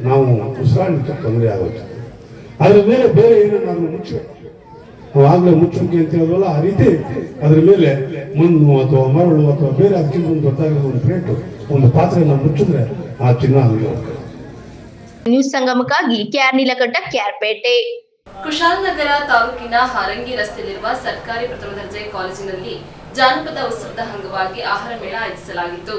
ನಾವು ಉಸಿರಾಡಲಿಕ್ಕೆ ತೊಂದರೆ ಆಗುತ್ತೆ. ಅದ್ರ ಮೇಲೆ ಬೇರೆ ಏನನ್ನಾದ್ರೂ ಮುಚ್ಚಬೇಕು. ನಾವು ಆಗ್ಲೇ ಮುಚ್ಚುವಿಕೆ ಅಂತ ಹೇಳೋದಲ್ಲ, ಆ ರೀತಿ ಅದ್ರ ಮೇಲೆ ಮಣ್ಣು ಅಥವಾ ಮರಳು ಅಥವಾ ಬೇರೆ ಅದಕ್ಕಿಂತ ಒಂದು ದೊಡ್ಡದಾಗಿರೋ ಒಂದು ಪ್ಲೇಟು, ಒಂದು ಪಾತ್ರೆಯನ್ನು ಮುಚ್ಚಿದ್ರೆ ಆ ಚಿನ್ನ ಅಲ್ಲಿ ಹೋಗ್ತದೆ. ನ್ಯೂಸ್ ಸಂಗಮಕ್ಕಾಗಿ KR ನೀಲಕಂಠ, ಕೇರ್ಪೇಟೆ. ಕುಶಾಲನಗರ ತಾಲೂಕಿನ ಹಾರಂಗಿ ರಸ್ತೆಯಲ್ಲಿರುವ ಸರ್ಕಾರಿ ಪ್ರಥಮ ದರ್ಜೆ ಕಾಲೇಜಿನಲ್ಲಿ ಜಾನಪದ ಉತ್ಸವದ ಅಂಗವಾಗಿ ಆಹಾರ ಮೇಳ ಆಯೋಜಿಸಲಾಗಿತ್ತು.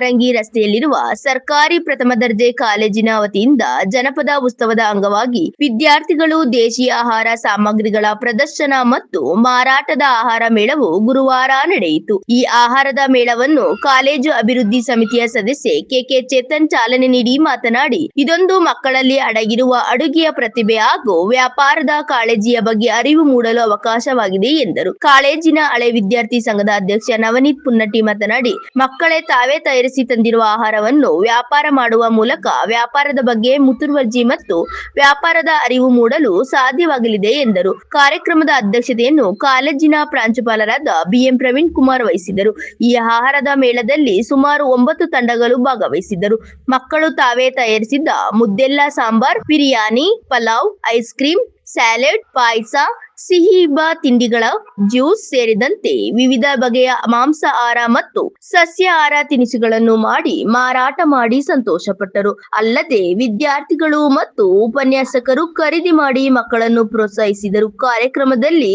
ಹಾರಂಗಿ ರಸ್ತೆಯಲ್ಲಿರುವ ಸರ್ಕಾರಿ ಪ್ರಥಮ ದರ್ಜೆ ಕಾಲೇಜಿನ ವತಿಯಿಂದ ಜನಪದ ಉತ್ಸವದ ಅಂಗವಾಗಿ ವಿದ್ಯಾರ್ಥಿಗಳು ದೇಶೀಯ ಆಹಾರ ಸಾಮಗ್ರಿಗಳ ಪ್ರದರ್ಶನ ಮತ್ತು ಮಾರಾಟದ ಆಹಾರ ಮೇಳವು ಗುರುವಾರ ನಡೆಯಿತು. ಈ ಆಹಾರದ ಮೇಳವನ್ನು ಕಾಲೇಜು ಅಭಿವೃದ್ಧಿ ಸಮಿತಿಯ ಸದಸ್ಯೆ KK ಚೇತನ್ ಚಾಲನೆ ನೀಡಿ ಮಾತನಾಡಿ, ಇದೊಂದು ಮಕ್ಕಳಲ್ಲಿ ಅಡಗಿರುವ ಅಡುಗೆಯ ಪ್ರತಿಭೆ ಹಾಗೂ ವ್ಯಾಪಾರದ ಕಾಳಜಿಯ ಬಗ್ಗೆ ಅರಿವು ಮೂಡಲು ಅವಕಾಶವಾಗಿದೆ ಎಂದರು. ಕಾಲೇಜಿನ ಹಳೆ ವಿದ್ಯಾರ್ಥಿ ಸಂಘದ ಅಧ್ಯಕ್ಷ ನವನೀತ್ ಪುನ್ನಟ್ಟಿ ಮಾತನಾಡಿ, ಮಕ್ಕಳೇ ತಾವೇ ತಯಾರಿಸಿದ ತಯಾರಿಸಿ ತಂದಿರುವ ಆಹಾರವನ್ನು ವ್ಯಾಪಾರ ಮಾಡುವ ಮೂಲಕ ವ್ಯಾಪಾರದ ಬಗ್ಗೆ ಮುತುವರ್ಜಿ ಮತ್ತು ವ್ಯಾಪಾರದ ಅರಿವು ಮೂಡಲು ಸಾಧ್ಯವಾಗಲಿದೆ ಎಂದರು. ಕಾರ್ಯಕ್ರಮದ ಅಧ್ಯಕ್ಷತೆಯನ್ನು ಕಾಲೇಜಿನ ಪ್ರಾಂಶುಪಾಲರಾದ ಬಿಎಂ ಪ್ರವೀಣ್ ಕುಮಾರ್ ವಹಿಸಿದರು. ಈ ಆಹಾರದ ಮೇಳದಲ್ಲಿ ಸುಮಾರು 9 ತಂಡಗಳು ಭಾಗವಹಿಸಿದ್ದರು. ಮಕ್ಕಳು ತಾವೇ ತಯಾರಿಸಿದ್ದ ಮುದ್ದೆಲ್ಲ sambar, biryani, pulao, ice cream, salad, ಪಾಯಸ, ಸಿಹಿ ತಿಂಡಿಗಳ ಜ್ಯೂಸ್ ಸೇರಿದಂತೆ ವಿವಿಧ ಬಗೆಯ ಮಾಂಸಾಹಾರ ಮತ್ತು ಸಸ್ಯಾಹಾರ ತಿನಿಸುಗಳನ್ನು ಮಾಡಿ ಮಾರಾಟ ಮಾಡಿ ಸಂತೋಷಪಟ್ಟರು. ಅಲ್ಲದೆ ವಿದ್ಯಾರ್ಥಿಗಳು ಮತ್ತು ಉಪನ್ಯಾಸಕರು ಖರೀದಿ ಮಾಡಿ ಮಕ್ಕಳನ್ನು ಪ್ರೋತ್ಸಾಹಿಸಿದರು. ಕಾರ್ಯಕ್ರಮದಲ್ಲಿ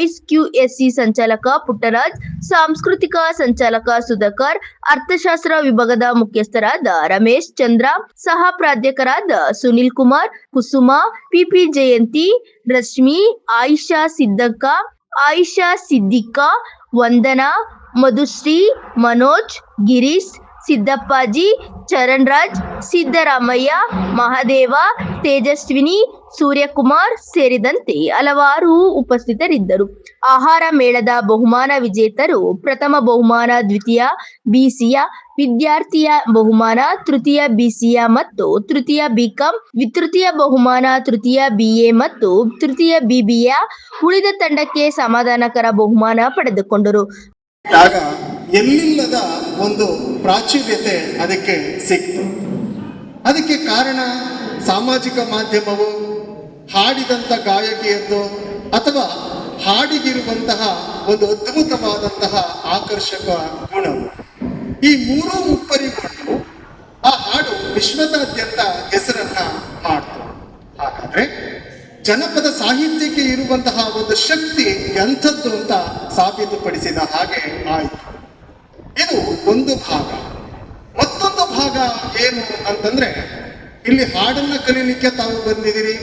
ಐಸ್ಕ್ಯೂಎಸ್ಸಿ ಸಂಚಾಲಕ ಪುಟ್ಟರಾಜ್, ಸಾಂಸ್ಕೃತಿಕ ಸಂಚಾಲಕ ಸುಧಾಕರ್, ಅರ್ಥಶಾಸ್ತ್ರ ವಿಭಾಗದ ಮುಖ್ಯಸ್ಥರಾದ ರಮೇಶ್ ಚಂದ್ರ, ಸಹ ಪ್ರಾಧ್ಯಾಪಕರಾದ ಸುನಿಲ್ ಕುಮಾರ್, ಕುಸುಮ, ಪಿಪಿ ಜಯಂತಿ, ರಶ್ಮಿ, ಆಯಿಷಾ ಸಿದ್ದಿಕಾ, ವಂದನಾ, ಮಧುಶ್ರೀ, ಮನೋಜ್, ಗಿರೀಶ್, ಸಿದ್ದಪ್ಪಾಜಿ, ಚರಣ್ ರಾಜ್, ಸಿದ್ದರಾಮಯ್ಯ, ಮಹಾದೇವ, ತೇಜಸ್ವಿನಿ, ಸೂರ್ಯಕುಮಾರ್ ಸೇರಿದಂತೆ ಹಲವಾರು ಉಪಸ್ಥಿತರಿದ್ದರು. ಆಹಾರ ಮೇಳದ ಬಹುಮಾನ ವಿಜೇತರು ಪ್ರಥಮ ಬಹುಮಾನ ದ್ವಿತೀಯ ಬಿಸಿಯ ವಿದ್ಯಾರ್ಥಿಯ ಬಹುಮಾನ ತೃತೀಯ ಬಿಸಿಯ ಮತ್ತು ತೃತೀಯ ಬಿಕಾಂ, ತೃತೀಯ ಬಹುಮಾನ ತೃತೀಯ ಬಿಎ ಮತ್ತು ತೃತೀಯ ಬಿಬಿಯ, ಉಳಿದ ತಂಡಕ್ಕೆ ಸಮಾಧಾನಕರ ಬಹುಮಾನ ಪಡೆದುಕೊಂಡರು. ಆಗ ಎಲ್ಲಿಲ್ಲದ ಒಂದು ಪ್ರಾಚುರ್ಯತೆ ಅದಕ್ಕೆ ಸಿಕ್ತು. ಅದಕ್ಕೆ ಕಾರಣ ಸಾಮಾಜಿಕ ಮಾಧ್ಯಮವು, ಹಾಡಿದಂಥ ಗಾಯಕಿಯದ್ದು ಅಥವಾ ಹಾಡಿಗಿರುವಂತಹ ಒಂದು ಅದ್ಭುತವಾದಂತಹ ಆಕರ್ಷಕ ಗುಣವು, ಈ ಮೂರೂ ಉಪ್ಪರಿಗೊಂಡು ಆ ಹಾಡು ವಿಶ್ವದಾದ್ಯಂತ ಹೆಸರನ್ನ ಮಾಡ್ತು. ಹಾಗಾದ್ರೆ ಜನಪದ ಸಾಹಿತ್ಯಕ್ಕೆ ಇರುವಂತಹ ಒಂದು ಶಕ್ತಿ ಎಂಥದ್ದು ಅಂತ ಸಾಬೀತುಪಡಿಸಿದ ಹಾಗೆ ಆಯಿತು. ಇದು ಒಂದು ಭಾಗ. ಮತ್ತೊಂದು ಭಾಗ ಏನು ಅಂತಂದ್ರೆ, ಇಲ್ಲಿ ಹಾಡನ್ನ ಕಲೀಲಿಕ್ಕೆ ತಾವು ಬಂದಿದ್ದೀರಿ,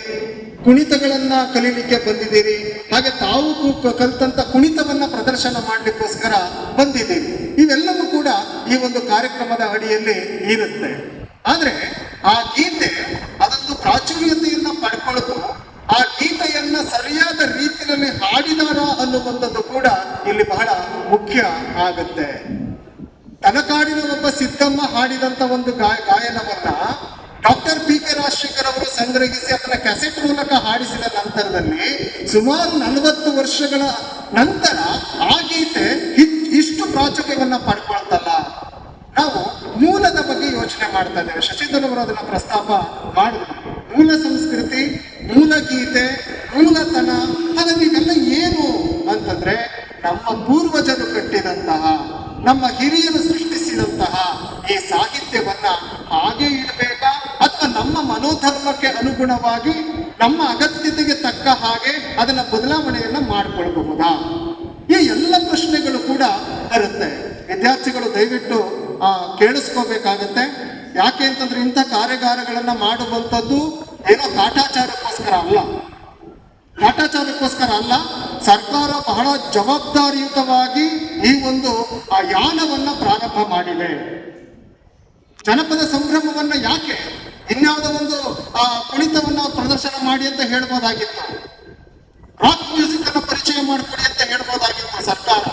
ಕುಣಿತಗಳನ್ನ ಕಲೀಲಿಕ್ಕೆ ಬಂದಿದ್ದೀರಿ, ಹಾಗೆ ತಾವು ಕಲ್ತಂತ ಕುಣಿತವನ್ನ ಪ್ರದರ್ಶನ ಮಾಡ್ಲಿಕ್ಕೋಸ್ಕರ ಬಂದಿದ್ದೀರಿ. ಇವೆಲ್ಲವೂ ಕೂಡ ಈ ಒಂದು ಕಾರ್ಯಕ್ರಮದ ಅಡಿಯಲ್ಲಿ ಇರುತ್ತೆ. ಆದ್ರೆ ಆ ಗೀತೆ ಅದೊಂದು ಪ್ರಾಚುರ್ಯತೆಯನ್ನ ಪಡ್ಕೊಳ್ತು. ಆ ಗೀತೆಯನ್ನ ಸರಿಯಾದ ರೀತಿಯಲ್ಲಿ ಹಾಡಿದಾರ ಅನ್ನುವಂಥದ್ದು ಕೂಡ ಇಲ್ಲಿ ಬಹಳ ಮುಖ್ಯ ಆಗುತ್ತೆ. ತಲಕಾಡಿನ ಒಬ್ಬ ಸಿದ್ದಮ್ಮ ಹಾಡಿದಂತ ಒಂದು ಗಾಯನವನ್ನ ಡಾಕ್ಟರ್ ಪಿ.ಕೆ. ರಾಜಶೇಖರ್ ಅವರು ಸಂಗ್ರಹಿಸಿ ಅದನ್ನ ಕ್ಯಾಸೆಟ್ ಮೂಲಕ ಹಾಡಿಸಿದ ನಂತರದಲ್ಲಿ ಸುಮಾರು 40 ವರ್ಷಗಳ ನಂತರ ಆ ಗೀತೆ ಇಷ್ಟು ಪ್ರಾಚುರ್ಯವನ್ನ ಪಡ್ಕೊಳ್ತಲ್ಲ. ನಾವು ಮೂಲದ ಬಗ್ಗೆ ಯೋಚನೆ ಮಾಡ್ತಾ ಇದ್ದೇವೆ. ಶಶಿಧರ್ ಅವರು ಅದನ್ನ ಪ್ರಸ್ತಾಪ ಮಾಡಿದ್ರು. ಮೂಲ ಸಂಸ್ಕೃತಿ, ಮೂಲ ಗೀತೆ, ಮೂಲತನ, ಹಾಗಾಗಿ ಇವೆಲ್ಲ ಏನು ಅಂತಂದ್ರೆ ನಮ್ಮ ಪೂರ್ವಜರು ಕಟ್ಟಿದಂತಹ, ನಮ್ಮ ಹಿರಿಯರು ಸೃಷ್ಟಿಸಿದಂತಹ ಈ ಸಾಹಿತ್ಯವನ್ನ ಹಾಗೆ ಇಡಬೇಕಾ ಅಥವಾ ನಮ್ಮ ಮನೋಧರ್ಮಕ್ಕೆ ಅನುಗುಣವಾಗಿ ನಮ್ಮ ಅಗತ್ಯತೆಗೆ ತಕ್ಕ ಹಾಗೆ ಅದನ್ನ ಬದಲಾವಣೆಯನ್ನ ಮಾಡಿಕೊಳ್ಬಹುದಾ? ಈ ಎಲ್ಲ ಪ್ರಶ್ನೆಗಳು ಕೂಡ ಬರುತ್ತೆ. ವಿದ್ಯಾರ್ಥಿಗಳು ದಯವಿಟ್ಟು ಕೇಳಿಸ್ಕೋಬೇಕಾಗತ್ತೆ. ಯಾಕೆ ಅಂತಂದ್ರೆ ಇಂಥ ಕಾರ್ಯಾಗಾರಗಳನ್ನ ಮಾಡುವಂಥದ್ದು ಏನೋ ಕಾಟಾಚಾರಕ್ಕೋಸ್ಕರ ಅಲ್ಲ. ಸರ್ಕಾರ ಬಹಳ ಜವಾಬ್ದಾರಿಯುತವಾಗಿ ಈ ಒಂದು ಯಾನವನ್ನ ಪ್ರಾರಂಭ ಮಾಡಿದೆ. ಜನಪದ ಸಂಭ್ರಮವನ್ನ ಯಾಕೆ ಇನ್ಯಾವುದೋ ಒಂದು ಕುಣಿತವನ್ನ ಪ್ರದರ್ಶನ ಮಾಡಿ ಅಂತ ಹೇಳ್ಬೋದಾಗಿತ್ತು, ರಾಕ್ ಮ್ಯೂಸಿಕ್ ಅನ್ನ ಪರಿಚಯ ಮಾಡಿಕೊಡಿ ಅಂತ ಹೇಳ್ಬೋದಾಗಿತ್ತು ಸರ್ಕಾರ.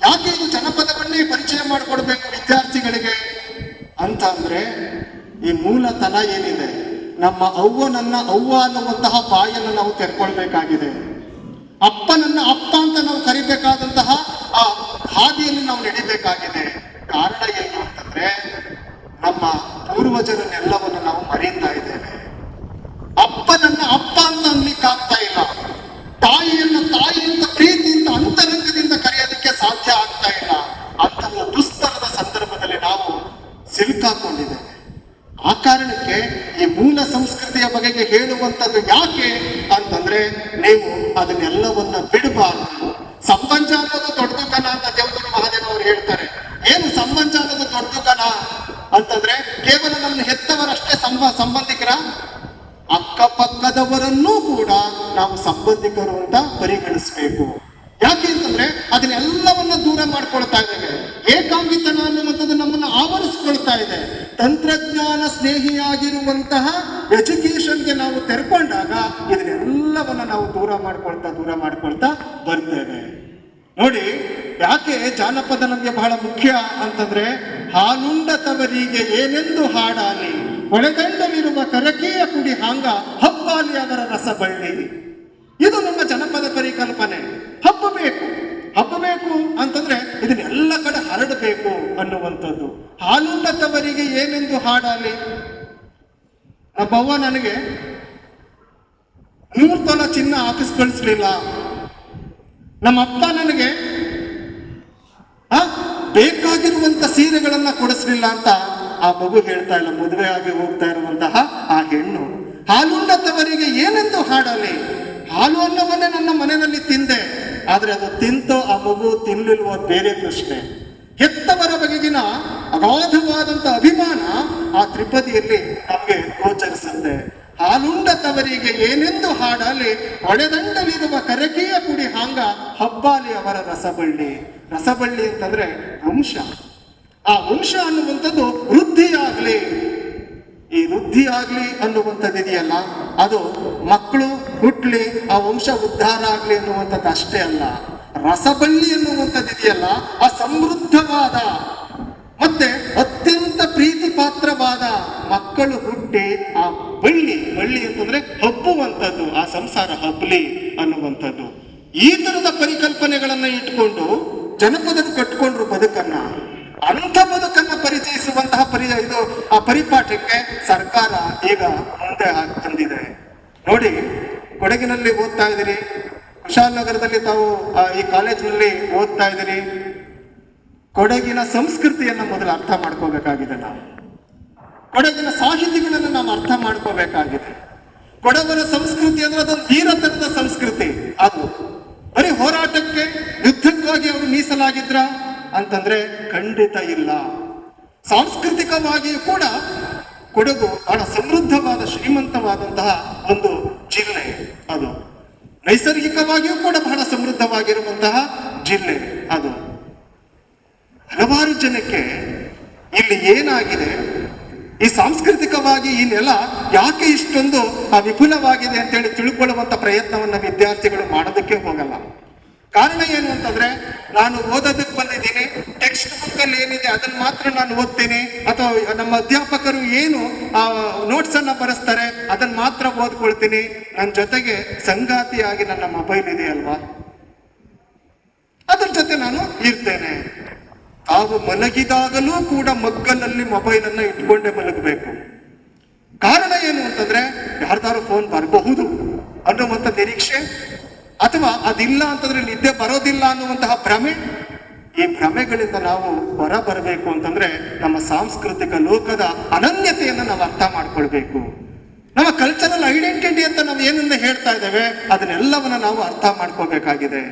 ಯಾಕೆ ಇದು ಜನಪದವನ್ನೇ ಪರಿಚಯ ಮಾಡಿಕೊಡ್ಬೇಕು ವಿದ್ಯಾರ್ಥಿಗಳಿಗೆ ಅಂತ ಅಂದ್ರೆ, ಈ ಮೂಲತನ ಏನಿದೆ, ನಮ್ಮ ನನ್ನ ಅವ್ವ ಅನ್ನುವಂತಹ ಬಾಯನ್ನು ನಾವು ತೆರ್ಕೊಳ್ಬೇಕಾಗಿದೆ. ಅಪ್ಪನನ್ನ ಅಪ್ಪ ಅಂತ ನಾವು ಕರಿಬೇಕಾದಂತಹ ಆ ಹಾದಿಯನ್ನು ನಾವು ನಡಿಬೇಕಾಗಿದೆ. ಕಾರಣ ಏನು ಅಂತಂದ್ರೆ, ನಮ್ಮ ಪೂರ್ವಜರನ್ನೆಲ್ಲವನ್ನು ನಾವು ಮರೀತಾ ಇದ್ದೇವೆ. ಅಪ್ಪನನ್ನ ಅಪ್ಪ ಅಂತ ಅನ್ಲಿಕ್ಕಾಗ್ತಾ ಇಲ್ಲ. ತಾಯಿಯನ್ನ ತಾಯಿ ಅಂತ ಪ್ರೀತಿಯಿಂದ ಅಂತರಂಗದಿಂದ ಕರೆಯೋದಕ್ಕೆ ಸಾಧ್ಯ ಆಗ್ತಾ ಇಲ್ಲ. ಅಂತಹ ದುಸ್ತರದ ಸಂದರ್ಭದಲ್ಲಿ ನಾವು ಸಿಲುಕಾಕೊಂಡಿದ್ದೇವೆ. ಆ ಕಾರಣಕ್ಕೆ ಈ ಮೂಲ ಸಂಸ್ಕೃತಿಯ ಬಗೆಗೆ ಹೇಳುವಂಥದ್ದು ಯಾಕೆ ಅಂತಂದ್ರೆ, ನೀವು ಅದನ್ನೆಲ್ಲವನ್ನ ಬಿಡಬಾರ್ದು. ಸಂಬಂಧ ಅನ್ನೋದು ದೊಡ್ಡದು ಕಣ ಅಂತ ದೇವಗುರು ಮಹಾದೇವ ಅವರು ಹೇಳ್ತಾರೆ. ಏನು ಸಂಬಂಧ ಅನ್ನೋದು ದೊಡ್ಡದು ಕಣ ಅಂತಂದ್ರೆ, ಕೇವಲ ನನ್ನ ಹೆತ್ತವರಷ್ಟೇ ಸಂಬಂಧಿಕರ, ಅಕ್ಕಪಕ್ಕದವರನ್ನೂ ಕೂಡ ನಾವು ಸಂಬಂಧಿಕರು ಅಂತ ಪರಿಗಣಿಸಬೇಕು. ಯಾಕೆ ಅಂತಂದ್ರೆ ಅದನ್ನೆಲ್ಲವನ್ನ ದೂರ ಮಾಡ್ಕೊಳ್ತಾ ಇದ್ದೇವೆ. ಏಕಾಂಗಿತನ ಅನ್ನುವಂಥದ್ದು ನಮ್ಮನ್ನು ಆವರಿಸ್ಕೊಳ್ತಾ ಇದೆ. ತಂತ್ರಜ್ಞಾನ ಸ್ನೇಹಿಯಾಗಿರುವಂತಹ ಎಜುಕೇಶನ್ಗೆ ನಾವು ತೆರ್ಕೊಂಡಾಗ ಇದನ್ನೆಲ್ಲವನ್ನ ನಾವು ದೂರ ಮಾಡ್ಕೊಳ್ತಾ ಬರ್ತೇವೆ. ನೋಡಿ, ಯಾಕೆ ಜಾನಪದ ನಮಗೆ ಬಹಳ ಮುಖ್ಯ ಅಂತಂದ್ರೆ, ಹಾಲುಂಡ ತವರಿಗೆ ಏನೆಂದು ಹಾಡಾಲಿ, ಒಳಗಂಡಲಿರುವ ಕರಕೆಯ ಕುಡಿ ಹಾಂಗ ಹಬ್ಬಾಲಿ ಅವರ ರಸಬಳ್ಳಿ. ಇದು ನಮ್ಮ ಜನಪದ ಪರಿಕಲ್ಪನೆ. ಹಬ್ಬಬೇಕು ಅಂತಂದ್ರೆ ಇದನ್ನೆಲ್ಲ ಕಡೆ ಹರಡಬೇಕು ಅನ್ನುವಂಥದ್ದು. ಹಾಲುಂಡ ತವರಿಗೆ ಏನೆಂದು ಹಾಡಾಲಿ. ನಮ್ಮವ್ವ ನನಗೆ 100 ತೊಲ ಚಿನ್ನ ಹಾಕಿಸ್ ಕಳಿಸ್ಲಿಲ್ಲ. ನಮ್ಮಪ್ಪ ನನಗೆ ಬೇಕಾಗಿರುವಂತ ಸೀರೆಗಳನ್ನ ಕೊಡಿಸ್ಲಿಲ್ಲ ಅಂತ ಆ ಮಗು ಹೇಳ್ತಾ ಇಲ್ಲ. ಮದುವೆ ಆಗಿ ಹೋಗ್ತಾ ಇರುವಂತಹ ಆ ಹೆಣ್ಣು ಹಾಲುಂಡತವರಿಗೆ ಏನೆಂದು ಹಾಡಲಿ. ಹಾಲು ಅನ್ನವನ್ನೇ ನನ್ನ ಮನೆಯಲ್ಲಿ ತಿಂದೆ, ಆದ್ರೆ ಅದು ತಿಂತೋ ಆ ಮಗು ತಿನ್ಲಿಲ್ವೋ ಬೇರೆ ಪ್ರಶ್ನೆ. ಹೆತ್ತವರ ಬಗೆಗಿನ ಅಗಾಧವಾದಂತ ಅಭಿಮಾನ ಆ ತ್ರಿಪದಿಯಲ್ಲಿ ನಮಗೆ ಗೋಚರಿಸುತ್ತೆ. ಹಾಲುಂಡ ತವರಿಗೆ ಏನೆಂದು ಹಾಡಲಿ, ಒಳೆದಂಡಲಿರುವ ಕರಕೆಯ ಕುಡಿ ಹಾಂಗ ಹಬ್ಬಾಲಿ ಅವರ ರಸಬಳ್ಳಿ. ರಸಬಳ್ಳಿ ಅಂತಂದ್ರೆ ವಂಶ. ಆ ವಂಶ ಅನ್ನುವಂಥದ್ದು ವೃದ್ಧಿಯಾಗ್ಲಿ. ಈ ವೃದ್ಧಿಯಾಗ್ಲಿ ಅನ್ನುವಂಥದ್ದು ಇದೆಯಲ್ಲ, ಅದು ಮಕ್ಕಳು ಹುಟ್ಲಿ, ಆ ವಂಶ ಉದ್ಧಾರ ಆಗ್ಲಿ ಅನ್ನುವಂಥದ್ದು ಅಷ್ಟೇ ಅಲ್ಲ. ರಸಬಳ್ಳಿ ಅನ್ನುವಂಥದ್ದು ಇದೆಯಲ್ಲ, ಆ ಸಮೃದ್ಧವಾದ ಮತ್ತೆ ಅತ್ಯಂತ ಪ್ರೀತಿ ಪಾತ್ರವಾದ ಮಕ್ಕಳು ಹುಟ್ಟಿ ಆ ಬಳ್ಳಿ ಅಂತಂದ್ರೆ ಹಬ್ಬುವಂಥದ್ದು, ಆ ಸಂಸಾರ ಹಬ್ಬಲಿ ಅನ್ನುವಂಥದ್ದು. ಈ ತರದ ಪರಿಕಲ್ಪನೆಗಳನ್ನ ಇಟ್ಕೊಂಡು ಜನಪದರು ಕಟ್ಕೊಂಡ್ರು ಬದುಕನ್ನ. ಅಂಥ ಬದುಕನ್ನ ಪರಿಚಯಿಸುವಂತಹ ಆ ಪರಿಪಾಠಕ್ಕೆ ಸರ್ಕಾರ ಈಗ ಮುಂದೆ ತಂದಿದೆ. ನೋಡಿ, ಕೊಡಗಿನಲ್ಲಿ ಓದ್ತಾ ಇದ್ದೀರಿ, ಕುಶಾಲನಗರದಲ್ಲಿ ತಾವು ಈ ಕಾಲೇಜಿನಲ್ಲಿ ಓದ್ತಾ ಇದ್ದೀರಿ. ಕೊಡಗಿನ ಸಂಸ್ಕೃತಿಯನ್ನ ಮೊದಲು ಅರ್ಥ ಮಾಡ್ಕೋಬೇಕಾಗಿದೆ. ನಾವು ಕೊಡಗಿನ ಸಾಹಿತಿಗಳನ್ನು ನಾವು ಅರ್ಥ ಮಾಡ್ಕೋಬೇಕಾಗಿದೆ. ಕೊಡವರ ಸಂಸ್ಕೃತಿ ಅಂದ್ರೆ ಅದೊಂದು ವೀರತನದ ಸಂಸ್ಕೃತಿ. ಅದು ಬರೀ ಹೋರಾಟಕ್ಕೆ ಯುದ್ಧಕ್ಕಾಗಿ ಅವರು ಮೀಸಲಾಗಿದ್ರ ಅಂತಂದ್ರೆ ಖಂಡಿತ ಇಲ್ಲ. ಸಾಂಸ್ಕೃತಿಕವಾಗಿಯೂ ಕೂಡ ಕೊಡಗು ಬಹಳ ಸಮೃದ್ಧವಾದ ಶ್ರೀಮಂತವಾದಂತಹ ಒಂದು ಜಿಲ್ಲೆ. ಅದು ನೈಸರ್ಗಿಕವಾಗಿಯೂ ಕೂಡ ಬಹಳ ಸಮೃದ್ಧವಾಗಿರುವಂತಹ ಜಿಲ್ಲೆ. ಅದು ಹಲವಾರು ಜನಕ್ಕೆ ಇಲ್ಲಿ ಏನಾಗಿದೆ, ಈ ಸಾಂಸ್ಕೃತಿಕವಾಗಿ ಈ ನೆಲ ಯಾಕೆ ಇಷ್ಟೊಂದು ವಿಪುಲವಾಗಿದೆ ಅಂತೇಳಿ ತಿಳ್ಕೊಳ್ಳುವಂತ ಪ್ರಯತ್ನವನ್ನ ವಿದ್ಯಾರ್ಥಿಗಳು ಮಾಡೋದಕ್ಕೆ ಹೋಗಲ್ಲ. ಕಾರಣ ಏನು ಅಂತಂದ್ರೆ, ನಾನು ಓದೋದಕ್ಕೆ ಬಂದಿದ್ದೀನಿ, ಟೆಕ್ಸ್ಟ್ ಬುಕ್ ಅಲ್ಲಿ ಏನಿದೆ ಅದನ್ನ ಮಾತ್ರ ನಾನು ಓದ್ತೀನಿ, ಅಥವಾ ನಮ್ಮ ಅಧ್ಯಾಪಕರು ಏನು ನೋಟ್ಸ್ ಅನ್ನ ಬರೆಸ್ತಾರೆ ಅದನ್ನ ಮಾತ್ರ ಓದ್ಕೊಳ್ತೀನಿ. ನನ್ನ ಜೊತೆಗೆ ಸಂಗಾತಿಯಾಗಿ ನನ್ನ ಮೊಬೈಲ್ ಇದೆ ಅಲ್ವಾ, ಅದ್ರ ಜೊತೆ ನಾನು ಇರ್ತೇನೆ. ತಾವು ಮಲಗಿದಾಗಲೂ ಕೂಡ ಮಗ್ಗಲಲ್ಲಿ ಮೊಬೈಲ್ ಅನ್ನ ಇಟ್ಕೊಂಡೇ ಮಲಗಬೇಕು. ಕಾರಣ ಏನು ಅಂತಂದ್ರೆ, ಯಾರ್ದಾರು ಫೋನ್ ಬರಬಹುದು ಅನ್ನುವಂಥ ನಿರೀಕ್ಷೆ, ಅಥವಾ ಅದಿಲ್ಲ ಅಂತಂದ್ರೆ ನಿದ್ದೆ ಬರೋದಿಲ್ಲ ಅನ್ನುವಂತಹ ಭ್ರಮೆ. ಈ ಭ್ರಮೆಗಳಿಂದ ನಾವು ಹೊರ ಬರಬೇಕು ಅಂತಂದ್ರೆ ನಮ್ಮ ಸಾಂಸ್ಕೃತಿಕ ಲೋಕದ ಅನನ್ಯತೆಯನ್ನು ನಾವು ಅರ್ಥ ಮಾಡ್ಕೊಳ್ಬೇಕು. ನಮ್ಮ ಕಲ್ಚರಲ್ ಐಡೆಂಟಿಟಿ ಅಂತ ನಾವು ಏನನ್ನ ಹೇಳ್ತಾ ಇದ್ದೇವೆ ಅದನ್ನೆಲ್ಲವನ್ನ ನಾವು ಅರ್ಥ ಮಾಡ್ಕೋಬೇಕಾಗಿದೆ.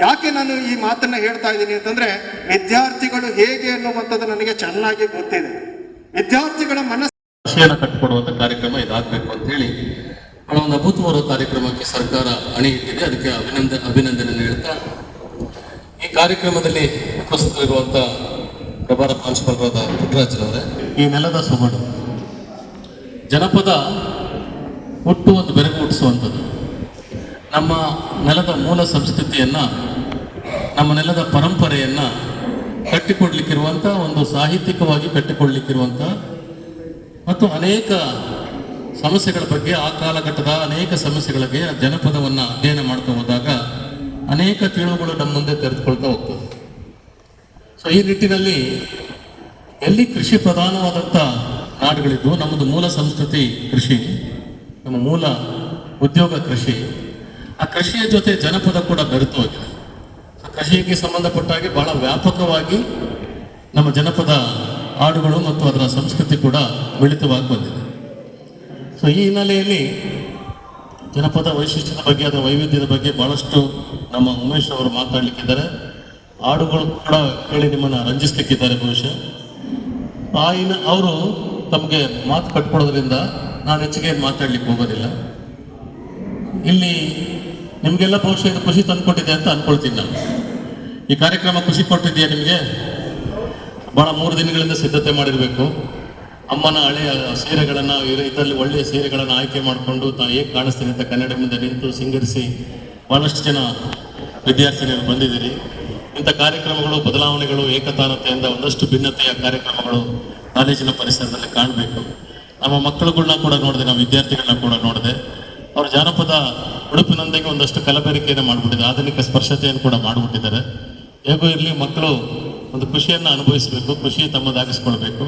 ಯಾಕೆ ನಾನು ಈ ಮಾತನ್ನ ಹೇಳ್ತಾ ಇದ್ದೀನಿ ಅಂತಂದ್ರೆ, ವಿದ್ಯಾರ್ಥಿಗಳು ಹೇಗೆ ಅನ್ನುವಂಥದ್ದು ನನಗೆ ಚೆನ್ನಾಗಿ ಗೊತ್ತಿದೆ. ವಿದ್ಯಾರ್ಥಿಗಳ ಮನಸ್ಸನ್ನು ಕಟ್ಟಿಕೊಡುವಂತ ಕಾರ್ಯಕ್ರಮ ಇದಾಗಬೇಕು ಅಂತ ಹೇಳಿ ಒಂದು ಅಭೂತಪೂರ್ವ ಕಾರ್ಯಕ್ರಮಕ್ಕೆ ಸರ್ಕಾರ ಅಣಿ ಇಟ್ಟಿದೆ. ಅದಕ್ಕೆ ಅಭಿನಂದನೆ ಹೇಳ್ತಾ, ಈ ಕಾರ್ಯಕ್ರಮದಲ್ಲಿ ಉಪಸ್ಥಿತರಿರುವಂತ ಪ್ರಭಾರ ಪ್ರಾಂಶುಪಾಲರಾದ ಪುಟ್ಟರಾಜರವರೇ, ಈ ನೆಲದ ಸೊಗಡು ಜನಪದ ಹುಟ್ಟು ಒಂದು ಬೆರಗು ಹುಟ್ಟಿಸುವಂಥದ್ದು. ನಮ್ಮ ನೆಲದ ಮೂಲ ಸಂಸ್ಕೃತಿಯನ್ನ, ನಮ್ಮ ನೆಲದ ಪರಂಪರೆಯನ್ನ ಕಟ್ಟಿಕೊಡ್ಲಿಕ್ಕಿರುವಂಥ ಒಂದು ಸಾಹಿತ್ಯಿಕವಾಗಿ ಕಟ್ಟಿಕೊಡ್ಲಿಕ್ಕಿರುವಂಥ ಮತ್ತು ಅನೇಕ ಸಮಸ್ಯೆಗಳ ಬಗ್ಗೆ, ಆ ಕಾಲಘಟ್ಟದ ಅನೇಕ ಸಮಸ್ಯೆಗಳಿಗೆ ಜನಪದವನ್ನು ಅಧ್ಯಯನ ಮಾಡ್ತಾ ಹೋದಾಗ ಅನೇಕ ತಿಳುವುಗಳು ನಮ್ಮ ಮುಂದೆ ತೆರೆದುಕೊಳ್ತಾ ಹೋಗ್ತದೆ. ಸೊ ಈ ನಿಟ್ಟಿನಲ್ಲಿ ಎಲ್ಲಿ ಕೃಷಿ ಪ್ರಧಾನವಾದಂಥ ನಾಡುಗಳಿದ್ದು, ನಮ್ಮದು ಮೂಲ ಸಂಸ್ಕೃತಿ ಕೃಷಿ, ನಮ್ಮ ಮೂಲ ಉದ್ಯೋಗ ಕೃಷಿ, ಆ ಕೃಷಿಯ ಜೊತೆ ಜನಪದ ಕೂಡ ಬೆರೆತು ಹೋಗಿದೆ. ಕೃಷಿಗೆ ಸಂಬಂಧಪಟ್ಟ ಹಾಗೆ ಬಹಳ ವ್ಯಾಪಕವಾಗಿ ನಮ್ಮ ಜನಪದ ಹಾಡುಗಳು ಮತ್ತು ಅದರ ಸಂಸ್ಕೃತಿ ಕೂಡ ಮಿಳಿತವಾಗಿ ಬಂದಿದೆ. ಸೊ ಈ ಹಿನ್ನೆಲೆಯಲ್ಲಿ ಜನಪದ ವೈಶಿಷ್ಟ್ಯದ ಬಗ್ಗೆ, ಅದರ ವೈವಿಧ್ಯದ ಬಗ್ಗೆ ಬಹಳಷ್ಟು ನಮ್ಮ ಉಮೇಶ್ ಅವರು ಮಾತಾಡ್ಲಿಕ್ಕಿದ್ದಾರೆ. ಹಾಡುಗಳು ಕೂಡ ಕೇಳಿ ನಿಮ್ಮನ್ನು ರಂಜಿಸ್ಲಿಕ್ಕಿದ್ದಾರೆ. ಬಹುಶಃ ಅವರು ತಮಗೆ ಮಾತು ಕಟ್ಕೊಡೋದ್ರಿಂದ ನಾನು ಹೆಚ್ಚಿಗೆ ಮಾತಾಡ್ಲಿಕ್ಕೆ ಹೋಗೋದಿಲ್ಲ. ಇಲ್ಲಿ ನಿಮಗೆಲ್ಲ ಬಹುಶಃ ಇದು ಖುಷಿ ತಂದುಕೊಟ್ಟಿದೆ ಅಂತ ಅನ್ಕೊಳ್ತೀನಿ. ನಾನು ಈ ಕಾರ್ಯಕ್ರಮ ಖುಷಿ ಕೊಟ್ಟಿದೆಯಾ ನಿಮಗೆ? ಭಾಳ 3 ದಿನಗಳಿಂದ ಸಿದ್ಧತೆ ಮಾಡಿರಬೇಕು. ಅಮ್ಮನ ಹಳೆಯ ಸೀರೆಗಳನ್ನು, ಇದರಲ್ಲಿ ಒಳ್ಳೆಯ ಸೀರೆಗಳನ್ನು ಆಯ್ಕೆ ಮಾಡಿಕೊಂಡು ಹೇಗೆ ಕಾಣಿಸ್ತೀನಿ ಅಂತ ಕನ್ನಡ ಮುಂದೆ ನಿಂತು ಸಿಂಗರಿಸಿ ಭಾಳಷ್ಟು ಜನ ವಿದ್ಯಾರ್ಥಿನಿಯರು ಬಂದಿದ್ದೀರಿ. ಇಂಥ ಕಾರ್ಯಕ್ರಮಗಳು, ಬದಲಾವಣೆಗಳು, ಏಕತಾನತೆಯಿಂದ ಒಂದಷ್ಟು ಭಿನ್ನತೆಯ ಕಾರ್ಯಕ್ರಮಗಳು ಕಾಲೇಜಿನ ಪರಿಸರದಲ್ಲಿ ಕಾಣಬೇಕು. ನಮ್ಮ ಮಕ್ಕಳುಗಳನ್ನ ಕೂಡ ನೋಡಿದೆ, ನಮ್ಮ ವಿದ್ಯಾರ್ಥಿಗಳನ್ನ ಕೂಡ ನೋಡಿದೆ. ಅವರು ಜಾನಪದ ಉಡುಪಿನೊಂದಿಗೆ ಒಂದಷ್ಟು ಕಲಬೆರಕೆಯನ್ನು ಮಾಡಿಬಿಟ್ಟಿದ್ದಾರೆ, ಆಧುನಿಕ ಸ್ಪರ್ಶತೆಯನ್ನು ಕೂಡ ಮಾಡಿಬಿಟ್ಟಿದ್ದಾರೆ. ಹೇಗೂ ಇರಲಿ, ಮಕ್ಕಳು ಒಂದು ಖುಷಿಯನ್ನು ಅನುಭವಿಸಬೇಕು, ಖುಷಿ ತಮ್ಮದಾಗಿಸ್ಕೊಳ್ಬೇಕು.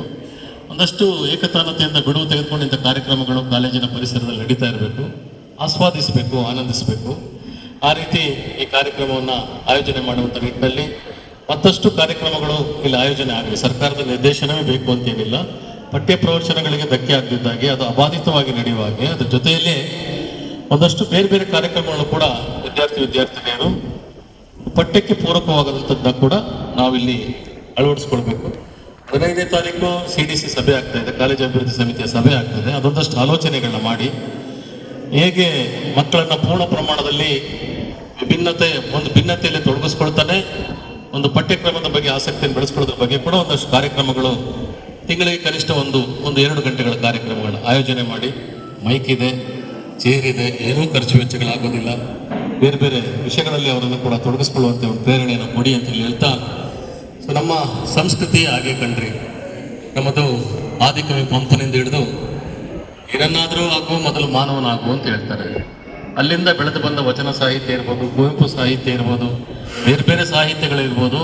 ಒಂದಷ್ಟು ಏಕತಾನತೆಯಿಂದ ಬಿಡುವು ತೆಗೆದುಕೊಂಡು ಇಂಥ ಕಾರ್ಯಕ್ರಮಗಳು ಕಾಲೇಜಿನ ಪರಿಸರದಲ್ಲಿ ನಡೀತಾ ಇರಬೇಕು, ಆಸ್ವಾದಿಸಬೇಕು, ಆನಂದಿಸಬೇಕು. ಆ ರೀತಿ ಈ ಕಾರ್ಯಕ್ರಮವನ್ನು ಆಯೋಜನೆ ಮಾಡುವಂಥ ನಿಟ್ಟಿನಲ್ಲಿ ಮತ್ತಷ್ಟು ಕಾರ್ಯಕ್ರಮಗಳು ಇಲ್ಲಿ ಆಯೋಜನೆ ಆಗಲಿ. ಸರ್ಕಾರದ ನಿರ್ದೇಶನವೇ ಬೇಕು ಅಂತೇನಿಲ್ಲ. ಪಠ್ಯ ಪ್ರವಚನಗಳಿಗೆ ಧಕ್ಕೆ ಆಗದಿದ್ದಾಗೆ, ಅದು ಅಬಾಧಿತವಾಗಿ ನಡೆಯುವ ಹಾಗೆ, ಅದ್ರ ಜೊತೆಯಲ್ಲೇ ಒಂದಷ್ಟು ಬೇರೆ ಬೇರೆ ಕಾರ್ಯಕ್ರಮಗಳು ಕೂಡ ವಿದ್ಯಾರ್ಥಿನಿಯರು ಪಠ್ಯಕ್ಕೆ ಪೂರಕವಾದಂಥದ್ದನ್ನ ಕೂಡ ನಾವಿಲ್ಲಿ ಅಳವಡಿಸ್ಕೊಳ್ಬೇಕು. 15ನೇ ತಾರೀಕು CDC ಸಭೆ ಆಗ್ತಾ ಇದೆ, ಕಾಲೇಜು ಅಭಿವೃದ್ಧಿ ಸಮಿತಿಯ ಸಭೆ ಆಗ್ತದೆ. ಅದೊಂದಷ್ಟು ಆಲೋಚನೆಗಳನ್ನ ಮಾಡಿ ಹೇಗೆ ಮಕ್ಕಳನ್ನ ಪೂರ್ಣ ಪ್ರಮಾಣದಲ್ಲಿ ಭಿನ್ನತೆಯಲ್ಲಿ ತೊಡಗಿಸ್ಕೊಳ್ತಾನೆ ಒಂದು ಪಠ್ಯಕ್ರಮದ ಬಗ್ಗೆ ಆಸಕ್ತಿಯನ್ನು ಬೆಳೆಸ್ಕೊಳ್ಳೋದ್ರ ಬಗ್ಗೆ ಕೂಡ ಒಂದಷ್ಟು ಕಾರ್ಯಕ್ರಮಗಳು ತಿಂಗಳಿಗೆ ಕನಿಷ್ಠ ಒಂದು 2 ಗಂಟೆಗಳ ಕಾರ್ಯಕ್ರಮಗಳನ್ನ ಆಯೋಜನೆ ಮಾಡಿ, ಮೈಕ್ ಇದೆ, ಚೇರ್ ಇದೆ, ಏನೂ ಖರ್ಚು ವೆಚ್ಚಗಳಾಗೋದಿಲ್ಲ, ಬೇರೆ ಬೇರೆ ವಿಷಯಗಳಲ್ಲಿ ಅವರನ್ನು ಕೂಡ ತೊಡಗಿಸ್ಕೊಳ್ಳುವಂತೆ ಒಂದು ಪ್ರೇರಣೆಯನ್ನು ಕೊಡಿ ಅಂತ ಹೇಳ್ತಾ, ಸೊ ನಮ್ಮ ಸಂಸ್ಕೃತಿ ಹಾಗೆ ಕಣ್ರಿ. ನಮ್ಮದು ಆದಿಕವಿ ಪಂಪನಿಂದ ಹಿಡಿದು ಏನನ್ನಾದರೂ ಆಗು ಮೊದಲು ಮಾನವನಾಗು ಅಂತ ಹೇಳ್ತಾರೆ. ಅಲ್ಲಿಂದ ಬೆಳೆದು ಬಂದ ವಚನ ಸಾಹಿತ್ಯ ಇರ್ಬೋದು, ಕುವೆಂಪು ಸಾಹಿತ್ಯ ಇರ್ಬೋದು, ಬೇರೆ ಬೇರೆ ಸಾಹಿತ್ಯಗಳಿರ್ಬೋದು,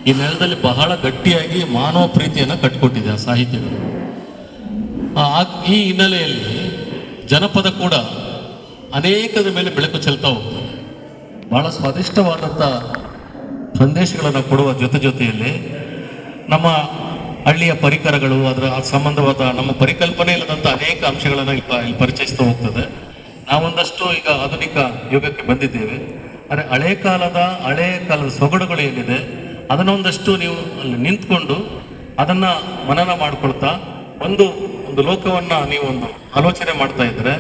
ಈ ನೆಲದಲ್ಲಿ ಬಹಳ ಗಟ್ಟಿಯಾಗಿ ಮಾನವ ಪ್ರೀತಿಯನ್ನು ಕಟ್ಕೊಟ್ಟಿದೆ ಆ ಸಾಹಿತ್ಯಗಳು. ಈ ಹಿನ್ನೆಲೆಯಲ್ಲಿ ಜನಪದ ಕೂಡ ಅನೇಕದ ಮೇಲೆ ಬೆಳಕು ಚೆಲ್ತಾ ಹೋಗ್ತದೆ. ಬಹಳ ಸ್ವಾದಿಷ್ಟವಾದಂಥ ಸಂದೇಶಗಳನ್ನು ಕೊಡುವ ಜೊತೆಯಲ್ಲಿ ನಮ್ಮ ಹಳ್ಳಿಯ ಪರಿಕರಗಳು, ಅದರ ಸಂಬಂಧವಾದ ನಮ್ಮ ಪರಿಕಲ್ಪನೆ ಇಲ್ಲದಂಥ ಅನೇಕ ಅಂಶಗಳನ್ನು ಇಲ್ಲಿ ಪರಿಚಯಿಸ್ತಾ ಹೋಗ್ತದೆ. ನಾವೊಂದಷ್ಟು ಈಗ ಆಧುನಿಕ ಯುಗಕ್ಕೆ ಬಂದಿದ್ದೇವೆ, ಆದರೆ ಹಳೆ ಕಾಲದ ಸೊಗಡುಗಳು ಏನಿದೆ ಅದನ್ನೊಂದಷ್ಟು ನೀವು ಅಲ್ಲಿ ನಿಂತ್ಕೊಂಡು ಅದನ್ನು ಮನನ ಮಾಡ್ಕೊಳ್ತಾ ಒಂದು ಲೋಕವನ್ನು ನೀವೊಂದು ಆಲೋಚನೆ ಮಾಡ್ತಾ ಇದ್ರೆ,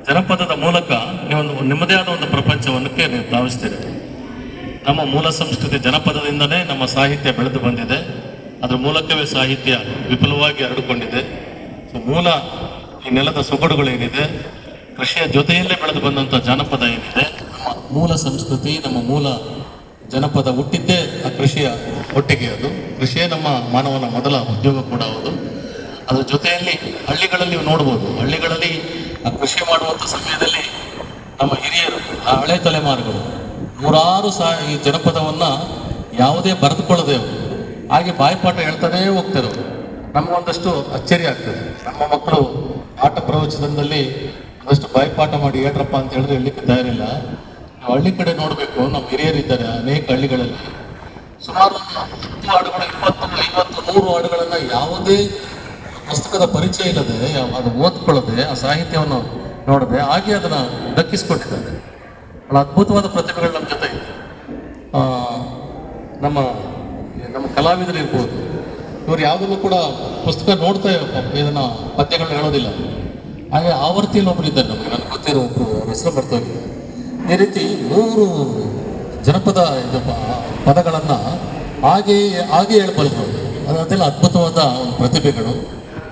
ಜನಪದದ ಮೂಲಕ ನೀವೊಂದು ನಿಮ್ಮದೇ ಆದ ಒಂದು ಪ್ರಪಂಚವನ್ನಕ್ಕೆ ನೀವು ಧಾವಿಸ್ತೀರಿ. ನಮ್ಮ ಮೂಲ ಸಂಸ್ಕೃತಿ ಜನಪದದಿಂದನೇ ನಮ್ಮ ಸಾಹಿತ್ಯ ಬೆಳೆದು ಬಂದಿದೆ. ಅದರ ಮೂಲಕವೇ ಸಾಹಿತ್ಯ ವಿಪುಲವಾಗಿ ಹರಡಿಕೊಂಡಿದೆ. ಮೂಲ ಈ ನೆಲದ ಸೊಗಡುಗಳೇನಿದೆ, ಕೃಷಿಯ ಜೊತೆಯಲ್ಲೇ ಬೆಳೆದು ಬಂದಂಥ ಜಾನಪದ ಏನಿದೆ, ನಮ್ಮ ಮೂಲ ಸಂಸ್ಕೃತಿ, ನಮ್ಮ ಮೂಲ ಜನಪದ ಹುಟ್ಟಿದ್ದೇ ಆ ಕೃಷಿಯ ಒಟ್ಟಿಗೆ. ಅದು ಕೃಷಿಯೇ ನಮ್ಮ ಮಾನವನ ಮೊದಲ ಉದ್ಯೋಗ ಕೂಡ ಹೌದು. ಅದ್ರ ಜೊತೆಯಲ್ಲಿ ಹಳ್ಳಿಗಳಲ್ಲಿ ನೀವು ನೋಡ್ಬೋದು, ಹಳ್ಳಿಗಳಲ್ಲಿ ಆ ಕೃಷಿ ಮಾಡುವಂಥ ಸಮಯದಲ್ಲಿ ನಮ್ಮ ಹಿರಿಯರು, ಆ ಹಳೆ ತಲೆಮಾರುಗಳು ನೂರಾರು ಈ ಜನಪದವನ್ನು ಯಾವುದೇ ಬರೆದುಕೊಳ್ಳದೆ ಹಾಗೆ ಬಾಯಿಪಾಠ ಹೇಳ್ತಾನೇ ಹೋಗ್ತಾರೆ. ನಮಗೊಂದಷ್ಟು ಅಚ್ಚರಿ ಆಗ್ತದೆ. ನಮ್ಮ ಮಕ್ಕಳು ಆಟ ಪ್ರವಚನದಲ್ಲಿ ಒಂದಷ್ಟು ಬಾಯಿಪಾಠ ಮಾಡಿ ಹೇಳ್ರಪ್ಪ ಅಂತ ಹೇಳಿದ್ರೆ ಹೇಳಲಿಕ್ಕೆ ತಯಾರಿಲ್ಲ. ನಾವು ಹಳ್ಳಿ ಕಡೆ ನೋಡಬೇಕು, ನಮ್ಮ ಹಿರಿಯರಿದ್ದಾರೆ ಅನೇಕ ಹಳ್ಳಿಗಳಲ್ಲಿ. ಸುಮಾರು 10 ಹಾಡುಗಳು, 20, 50, 100 ಹಾಡುಗಳನ್ನು ಯಾವುದೇ ಪುಸ್ತಕದ ಪರಿಚಯ ಇಲ್ಲದೆ, ಅದು ಓದ್ಕೊಳ್ಳದೆ, ಆ ಸಾಹಿತ್ಯವನ್ನು ನೋಡದೆ ಹಾಗೆ ಅದನ್ನು ದಕ್ಕಿಸ್ಕೊಟ್ಟಿದ್ದಾರೆ. ಬಹಳ ಅದ್ಭುತವಾದ ಪ್ರತಿಭೆಗಳು ನಮ್ಮ ಜೊತೆ ಇದೆ. ನಮ್ಮ ಕಲಾವಿದರು ಇರ್ಬೋದು, ಇವರು ಯಾವುದನ್ನು ಕೂಡ ಪುಸ್ತಕ ನೋಡ್ತಾ ಇದನ್ನು ಪದ್ಯಗಳನ್ನ ಹೇಳೋದಿಲ್ಲ. ಹಾಗೆ ಆವರ್ತಿಯಲ್ಲಿ ಒಬ್ಬರು ಇದ್ದಾರೆ, ನಮಗೆ ನನಗೆ ಗೊತ್ತಿರೋ ಹೆಸರು ಬರ್ತೋಗಿದೆ. ಈ ರೀತಿ 100 ಜನಪದ ಪದಗಳನ್ನು ಹಾಗೆ ಹೇಳ್ಬಲ್ರು. ಅದೆಲ್ಲ ಅದ್ಭುತವಾದ ಒಂದು ಪ್ರತಿಭೆಗಳು.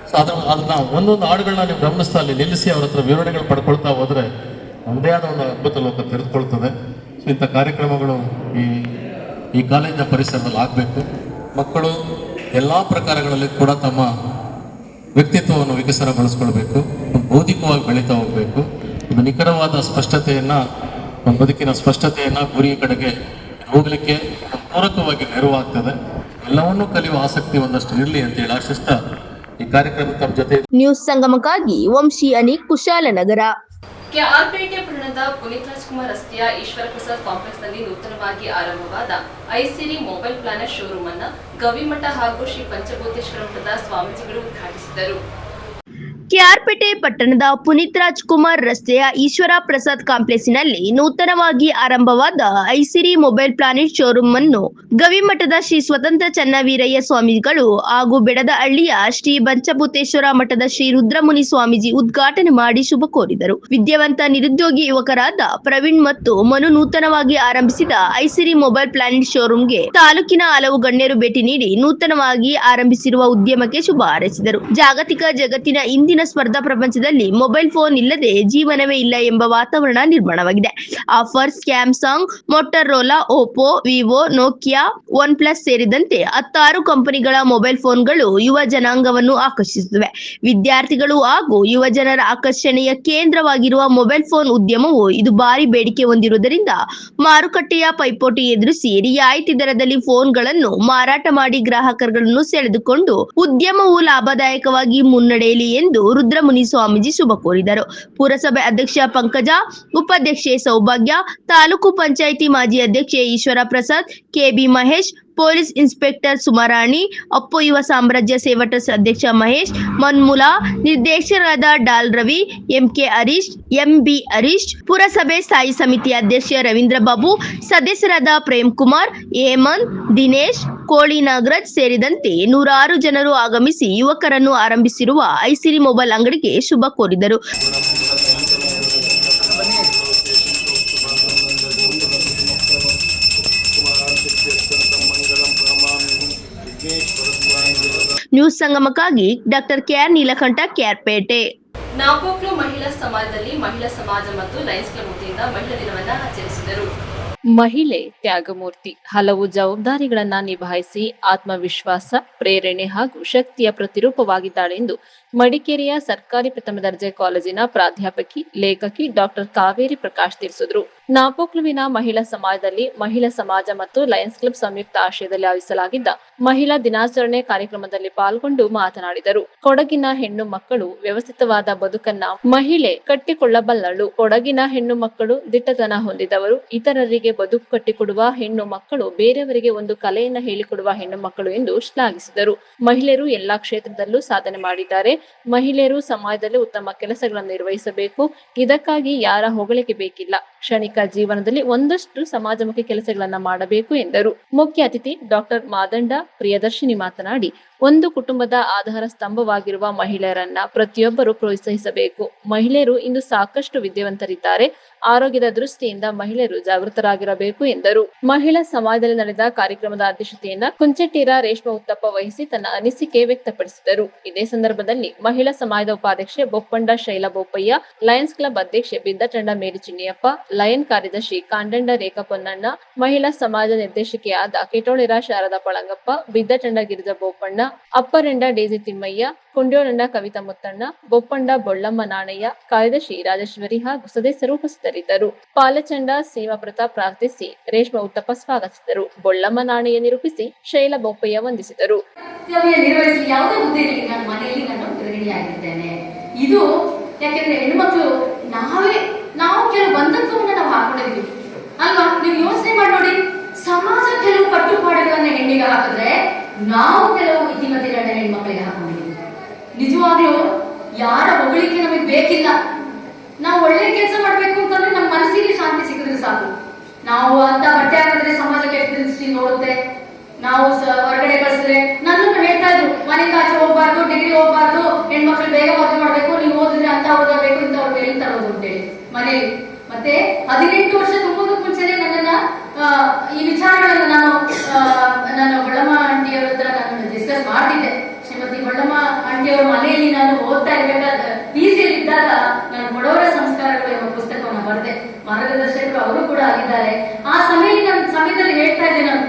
ಸೊ ಅದನ್ನ ಒಂದೊಂದು ಹಾಡುಗಳನ್ನ ನೀವು ಗಮನಿಸ್ತಾ ಅಲ್ಲಿ ನಿಲ್ಲಿಸಿ ಅವ್ರ ಹತ್ರ ವಿವರಣೆಗಳು ಪಡ್ಕೊಳ್ತಾ ಹೋದರೆ ನಮ್ಮದೇ ಆದ ಒಂದು ಅದ್ಭುತ ಲೋಕ ತೆರೆದುಕೊಳ್ತದೆ. ಸೊ ಇಂಥ ಕಾರ್ಯಕ್ರಮಗಳು ಈ ಕಾಲೇಜಿನ ಪರಿಸರದಲ್ಲಿ ಆಗಬೇಕು. ಮಕ್ಕಳು ಎಲ್ಲ ಪ್ರಕಾರಗಳಲ್ಲಿ ಕೂಡ ತಮ್ಮ ವ್ಯಕ್ತಿತ್ವವನ್ನು ವಿಕಸನಗೊಳಿಸ್ಕೊಳ್ಬೇಕು, ಬೌದ್ಧಿಕವಾಗಿ ಬೆಳೀತಾ ಹೋಗಬೇಕು. ಒಂದು ನಿಖರವಾದ ಸ್ಪಷ್ಟತೆಯನ್ನು, ಒಂದು ಬದುಕಿನ ಸ್ಪಷ್ಟತೆಯನ್ನು ಗುರಿ ಕಡೆಗೆ ಹೋಗಲಿಕ್ಕೆ ಪೂರಕವಾಗಿ ನೆರವಾಗ್ತದೆ. ಎಲ್ಲವನ್ನೂ ಕಲಿಯುವ ಆಸಕ್ತಿ ಒಂದಷ್ಟು ಇರಲಿ ಅಂತೇಳಿ ಆಶಿಸ್ತಾ ಈ ಕಾರ್ಯಕ್ರಮ ತಮ್ಮ ಜೊತೆ. ನ್ಯೂಸ್ ಸಂಗಮಕ್ಕಾಗಿ ವಂಶಿ ಅನಿಕ್, ಕುಶಾಲನಗರ. ಕೆಆರ್ಪೇಟೆ ಪಟ್ಟಣದ ಪುನೀತ್ ರಾಜ್ಕುಮಾರ್ ರಸ್ತೆಯ ಈಶ್ವರ ಪ್ರಸಾದ್ ಕಾಂಪ್ಲೆಕ್ಸ್ನಲ್ಲಿ ನೂತನವಾಗಿ ಆರಂಭವಾದ ಐಸಿರಿ ಮೊಬೈಲ್ ಪ್ಲಾನರ್ ಶೋರೂಮ್ ಅನ್ನು ಗವಿಮಠ ಹಾಗೂ ಶ್ರೀ ಪಂಚಭೂತೇಶ್ವರ ಮಠದ ಸ್ವಾಮೀಜಿಗಳು ಉದ್ಘಾಟಿಸಿದರು. ಕೆಆರ್ಪೇಟೆ ಪಟ್ಟಣದ ಪುನೀತ್ ರಾಜ್ಕುಮಾರ್ ರಸ್ತೆಯ ಈಶ್ವರ ಪ್ರಸಾದ್ ಕಾಂಪ್ಲೆಕ್ಸಿನಲ್ಲಿ ನೂತನವಾಗಿ ಆರಂಭವಾದ ಐಸಿರಿ ಮೊಬೈಲ್ ಪ್ಲಾನೆಟ್ ಶೋರೂಮ್ ಅನ್ನು ಗವಿಮಠದ ಶ್ರೀ ಸ್ವತಂತ್ರ ಚನ್ನವೀರಯ್ಯ ಸ್ವಾಮೀಜಿಗಳು ಹಾಗೂ ಬೆಡದಹಳ್ಳಿಯ ಶ್ರೀ ಪಂಚಭೂತೇಶ್ವರ ಮಠದ ಶ್ರೀ ರುದ್ರಮುನಿ ಸ್ವಾಮೀಜಿ ಉದ್ಘಾಟನೆ ಮಾಡಿ ಶುಭ ಕೋರಿದರು. ವಿದ್ಯಾವಂತ ನಿರುದ್ಯೋಗಿ ಯುವಕರಾದ ಪ್ರವೀಣ್ ಮತ್ತು ಮನು ನೂತನವಾಗಿ ಆರಂಭಿಸಿದ ಐಸಿರಿ ಮೊಬೈಲ್ ಪ್ಲಾನೆಟ್ ಶೋರೂಮ್ಗೆ ತಾಲೂಕಿನ ಹಲವು ಗಣ್ಯರು ಭೇಟಿ ನೀಡಿ ನೂತನವಾಗಿ ಆರಂಭಿಸಿರುವ ಉದ್ಯಮಕ್ಕೆ ಶುಭ ಹಾರೈಸಿದರು. ಜಾಗತಿಕ ಜಗತ್ತಿನ ಇಂದಿನ ಇಂದಿನ ಸ್ಪರ್ಧಾ ಪ್ರಪಂಚದಲ್ಲಿ ಮೊಬೈಲ್ ಫೋನ್ ಇಲ್ಲದೆ ಜೀವನವೇ ಇಲ್ಲ ಎಂಬ ವಾತಾವರಣ ನಿರ್ಮಾಣವಾಗಿದೆ. Offer, Samsung, Motorola, Oppo, Vivo, Nokia, one plus ಸೇರಿದಂತೆ 16 ಕಂಪನಿಗಳ ಮೊಬೈಲ್ ಫೋನ್ಗಳು ಯುವ ಜನಾಂಗವನ್ನು ಆಕರ್ಷಿಸುತ್ತಿವೆ. ವಿದ್ಯಾರ್ಥಿಗಳು ಹಾಗೂ ಯುವ ಜನರ ಆಕರ್ಷಣೆಯ ಕೇಂದ್ರವಾಗಿರುವ ಮೊಬೈಲ್ ಫೋನ್ ಉದ್ಯಮವು ಇದು ಭಾರಿ ಬೇಡಿಕೆ ಹೊಂದಿರುವುದರಿಂದ ಮಾರುಕಟ್ಟೆಯ ಪೈಪೋಟಿ ಎದುರಿಸಿ ರಿಯಾಯಿತಿ ದರದಲ್ಲಿ ಫೋನ್ಗಳನ್ನು ಮಾರಾಟ ಮಾಡಿ ಗ್ರಾಹಕರುಗಳನ್ನು ಸೆಳೆದುಕೊಂಡು ಉದ್ಯಮವು ಲಾಭದಾಯಕವಾಗಿ ಮುನ್ನಡೆಯಲಿ ಎಂದು ರುದ್ರಮುನಿ ಸ್ವಾಮೀಜಿ ಶುಭ ಕೋರಿದರು. ಪುರಸಭೆ ಅಧ್ಯಕ್ಷ ಪಂಕಜ, ಉಪಾಧ್ಯಕ್ಷೆ ಸೌಭಾಗ್ಯ, ತಾಲೂಕು ಪಂಚಾಯಿತಿ ಮಾಜಿ ಅಧ್ಯಕ್ಷೆ Eshwara Prasad, KB Mahesh, police inspector Sumarani, Appu ಯುವ ಸಾಮ್ರಾಜ್ಯ ಸೇವಾ ಟ್ರಸ್ಟ್ ಅಧ್ಯಕ್ಷ ಮಹೇಶ್ ಮನ್ಮುಲಾ, ನಿರ್ದೇಶಕರಾದ ಡಾಲ್ ರವಿ, ಎಂಕೆ ಹರೀಶ್, ಎಂಬಿ ಹರೀಶ್, ಪುರಸಭೆ ಸ್ಥಾಯಿ ಸಮಿತಿ ಅಧ್ಯಕ್ಷ ರವೀಂದ್ರ ಬಾಬು, ಸದಸ್ಯರಾದ ಪ್ರೇಮ್ ಕುಮಾರ್, ಹೇಮಂತ್, ದಿನೇಶ್, ಕೋಳಿ ನಾಗರಾಜ್ ಸೇರಿದಂತೆ 106 ಜನರು ಆಗಮಿಸಿ ಯುವಕರನ್ನು ಆರಂಭಿಸಿರುವ ಐಸಿರಿ ಮೊಬೈಲ್ ಅಂಗಡಿಗೆ ಶುಭ ಕೋರಿದರು. ನ್ಯೂಸ್ ಸಂಗಮಕ್ಕಾಗಿ ಡಾಕ್ಟರ್ ಕೆಆರ್ ನೀಲಕಂಠ, ಕೆಆರ್ಪೇಟೆ. ನಾಪೋಕ್ಲು ಮಹಿಳಾ ಸಮಾಜದಲ್ಲಿ ಮಹಿಳಾ ಸಮಾಜ ಮತ್ತು ಲಯನ್ಸ್ ಕ್ಲಬ್ ವತಿಯಿಂದ ಮಹಿಳಾ ದಿನವನ್ನ ಆಚರಿಸಿದರು. ಮಹಿಳೆ ತ್ಯಾಗಮೂರ್ತಿ. ಹಲವು ಜವಾಬ್ದಾರಿಗಳನ್ನ ನಿಭಾಯಿಸಿ ಆತ್ಮವಿಶ್ವಾಸ, ಪ್ರೇರಣೆ ಹಾಗೂ ಶಕ್ತಿಯ ಪ್ರತಿರೂಪವಾಗಿದ್ದಾಳೆ ಎಂದು ಮಡಿಕೇರಿಯ ಸರ್ಕಾರಿ ಪ್ರಥಮ ದರ್ಜೆ ಕಾಲೇಜಿನ ಪ್ರಾಧ್ಯಾಪಕಿ, ಲೇಖಕಿ ಡಾಕ್ಟರ್ ಕಾವೇರಿ ಪ್ರಕಾಶ್ ತಿಳಿಸಿದರು. ನಾಪೋಕ್ಲುವಿನ ಮಹಿಳಾ ಸಮಾಜದಲ್ಲಿ ಮಹಿಳಾ ಸಮಾಜ ಮತ್ತು ಲಯನ್ಸ್ ಕ್ಲಬ್ ಸಂಯುಕ್ತ ಆಶ್ರಯದಲ್ಲಿ ಆಯೋಜಿಸಲಾಗಿದ್ದ ಮಹಿಳಾ ದಿನಾಚರಣೆ ಕಾರ್ಯಕ್ರಮದಲ್ಲಿ ಪಾಲ್ಗೊಂಡು ಮಾತನಾಡಿದರು. ಕೊಡಗಿನ ಹೆಣ್ಣು ಮಕ್ಕಳು ವ್ಯವಸ್ಥಿತವಾದ ಬದುಕನ್ನ ಮಹಿಳೆ ಕಟ್ಟಿಕೊಳ್ಳಬಲ್ಲಳು. ಕೊಡಗಿನ ಹೆಣ್ಣು ಮಕ್ಕಳು ದಿಟ್ಟತನ ಹೊಂದಿದವರು. ಇತರರಿಗೆ ಬದುಕು ಕಟ್ಟಿಕೊಡುವ ಹೆಣ್ಣು ಮಕ್ಕಳು, ಬೇರೆಯವರಿಗೆ ಒಂದು ಕಲೆಯನ್ನ ಹೇಳಿಕೊಡುವ ಹೆಣ್ಣು ಮಕ್ಕಳು ಎಂದು ಶ್ಲಾಘಿಸಿದರು. ಮಹಿಳೆಯರು ಎಲ್ಲಾ ಕ್ಷೇತ್ರದಲ್ಲೂ ಸಾಧನೆ ಮಾಡಿದ್ದಾರೆ. ಮಹಿಳೆಯರು ಸಮಾಜದಲ್ಲಿ ಉತ್ತಮ ಕೆಲಸಗಳನ್ನು ನಿರ್ವಹಿಸಬೇಕು. ಇದಕ್ಕಾಗಿ ಯಾರ ಹೊಗಳಿಕೆ ಬೇಕಿಲ್ಲ. ಕ್ಷಣಿಕ ಜೀವನದಲ್ಲಿ ಒಂದಷ್ಟು ಸಮಾಜಮುಖಿ ಕೆಲಸಗಳನ್ನ ಮಾಡಬೇಕು ಎಂದರು. ಮುಖ್ಯ ಅತಿಥಿ ಡಾಕ್ಟರ್ ಮಾದಂಡ ಪ್ರಿಯದರ್ಶಿನಿ ಮಾತನಾಡಿ, ಒಂದು ಕುಟುಂಬದ ಆಧಾರ ಸ್ತಂಭವಾಗಿರುವ ಮಹಿಳೆಯರನ್ನ ಪ್ರತಿಯೊಬ್ಬರು ಪ್ರೋತ್ಸಾಹಿಸಬೇಕು. ಮಹಿಳೆಯರು ಇಂದು ಸಾಕಷ್ಟು ವಿದ್ಯಾವಂತರಿದ್ದಾರೆ. ಆರೋಗ್ಯದ ದೃಷ್ಟಿಯಿಂದ ಮಹಿಳೆಯರು ಜಾಗೃತರಾಗಿರಬೇಕು ಎಂದರು. ಮಹಿಳಾ ಸಮಾಜದಲ್ಲಿ ನಡೆದ ಕಾರ್ಯಕ್ರಮದ ಅಧ್ಯಕ್ಷತೆಯನ್ನ ಕುಂಚೆಟ್ಟೀರ ರೇಷ್ಮಾ ಉತ್ತಪ್ಪ ವಹಿಸಿ ತನ್ನ ಅನಿಸಿಕೆ ವ್ಯಕ್ತಪಡಿಸಿದರು. ಇದೇ ಸಂದರ್ಭದಲ್ಲಿ ಮಹಿಳಾ ಸಮಾಜದ ಉಪಾಧ್ಯಕ್ಷೆ ಬೊಪ್ಪಂಡ ಶೈಲಾ ಬೋಪಯ್ಯ, ಲಯನ್ಸ್ ಕ್ಲಬ್ ಅಧ್ಯಕ್ಷೆ ಬಿದ್ದಟಂಡ ಮೇರಿ ಚಿನ್ನಿಯಪ್ಪ, ಲಯನ್ ಕಾರ್ಯದರ್ಶಿ ಕಾಂಡಂಡ ರೇಖಾ ಪೊನ್ನಣ್ಣ, ಮಹಿಳಾ ಸಮಾಜ ನಿರ್ದೇಶಕಿಯಾದ ಕೆಟೋಳಿರ ಶಾರದಾ ಪಳಂಗಪ್ಪ, ಬಿದ್ದಟಂಡ ಗಿರಿಜಾ ಬೋಪಣ್ಣ, ಅಪ್ಪರೆಂಡ ಡೇಜಿ ತಿಮ್ಮಯ್ಯ, ಕುಂಡ್ಯೋನಂಡ ಕವಿತಾ ಮುತ್ತಣ್ಣ, ಬೊಪ್ಪಂಡ ಬೊಳ್ಳಮ್ಮ ನಾಣಯ್ಯ, ಕಾರ್ಯದರ್ಶಿ ರಾಜೇಶ್ವರಿ ಹಾಗೂ ಸದಸ್ಯರು ಉಪಸ್ಥಿತರಿದ್ದರು. ಪಾಲಚಂಡ ಸೀಮಾ ಪ್ರತಾಪ್ ಪ್ರಾರ್ಥಿಸಿ ರೇಷ್ಮಾ ಉತ್ತಪ್ಪ ಸ್ವಾಗತಿಸಿದರು. ಬೊಳ್ಳಮ್ಮ ನಾಣಯ್ಯ ನಿರೂಪಿಸಿ ಶೈಲಾ ಬೋಪಯ್ಯ ವಂದಿಸಿದರು. ಯಾವುದೇ ಹುದ್ದೆಯಲ್ಲಿ ನಾನು ಮನೆಯಲ್ಲಿ ನಾನು ಗೃಹಿಣಿಯಾಗಿದ್ದೇನೆ. ಇದು ಯಾಕೆಂದ್ರೆ ಹೆಣ್ಮಕ್ಳು ನಾವು ಕೆಲವು ಬಂಧತ್ವವನ್ನ ನಾವು ಹಾಕೊಂಡಿದ್ವಿ ಅಲ್ವಾ? ನೀವು ಯೋಚನೆ ಮಾಡಿ ನೋಡಿ, ಸಮಾಜ ಕೆಲವು ಕಟ್ಟುಪಾಡುಗಳನ್ನ ಹೆಣ್ಣಿಗೆ ಹಾಕಿದ್ರೆ ನಾವು ಕೆಲವು ಇತಿಮತಿಗಳನ್ನ ಹೆಣ್ಮಕ್ಳಿಗೆ ಹಾಕೊಂಡಿದ್ವಿ. ನಿಜವಾಗ್ಲೂ ಯಾರ ಹೊಗಳಿಕೆ ನಮಗೆ ಬೇಕಿಲ್ಲ. ನಾವು ಒಳ್ಳೆ ಕೆಲಸ ಮಾಡ್ಬೇಕು ಅಂತಂದ್ರೆ ನಮ್ಮ ಮನಸ್ಸಿಗೆ ಶಾಂತಿ ಸಿಕ್ಕಿದ್ರೆ ಸಾಕು. ನಾವು ಅಂತ ಬಟ್ಟೆ ಹಾಕಿದ್ರೆ ಸಮಾಜ ಕೆಟ್ಟ ದೃಷ್ಟಿ ನೋಡುತ್ತೆ. ನಾವು ಹೊರಗಡೆ ಕಳಿಸಿದ್ರೆ ನನ್ನನ್ನು ಹೇಳ್ತಾ ಇದ್ರು, ಮನೆಯಿಂದ ಆಚೆ ಹೋಗ್ಬಾರ್ದು, ಡಿಗ್ರಿ ಹೋಗ್ಬಾರ್ದು, ಹೆಣ್ಮಕ್ಳು ಬೇಗ ಮದುವೆ ಮಾಡ್ಬೇಕು, ನೀವು ಓದಿದ್ರೆ ಅಂತ ಓದಬೇಕು, ಇಂಥವ್ರು ಎಲ್ಲಿ ತರೋದು ಅಂತೇಳಿ ಮನೇಲಿ. ಮತ್ತೆ 18 ವರ್ಷ ತುಂಬುವುದಕ್ಕೆ ಮುಂಚೆನೆ ನನ್ನನ್ನ ಈ ವಿಚಾರಗಳನ್ನು ನಾನು ಬಳ್ಳಮ್ಮ ಆಂಟಿಯವರ ಹತ್ರ ನಾನು ಡಿಸ್ಕಸ್ ಮಾಡ್ತಿದ್ದೆ. ಶ್ರೀಮತಿ ಬಳ್ಳಮ್ಮ ಆಂಟಿಯವರ ಮನೆಯಲ್ಲಿ ನಾನು ಓದ್ತಾ ಇರ್ಬೇಕಾದ PG-ಯಲ್ಲಿ ಇದ್ದಾಗ ನಾನು ಬಡವರ ಸಂಸ್ಕಾರಗಳು ಎಂಬ ಪುಸ್ತಕವನ್ನು ಬರೆದೆ. ಮಾರ್ಗದರ್ಶಕರು ಅವರು ಕೂಡ ಆಗಿದ್ದಾರೆ. ಆ ಸಮಯದಲ್ಲಿ ಹೇಳ್ತಾ ಇದ್ದೆ ನಾನು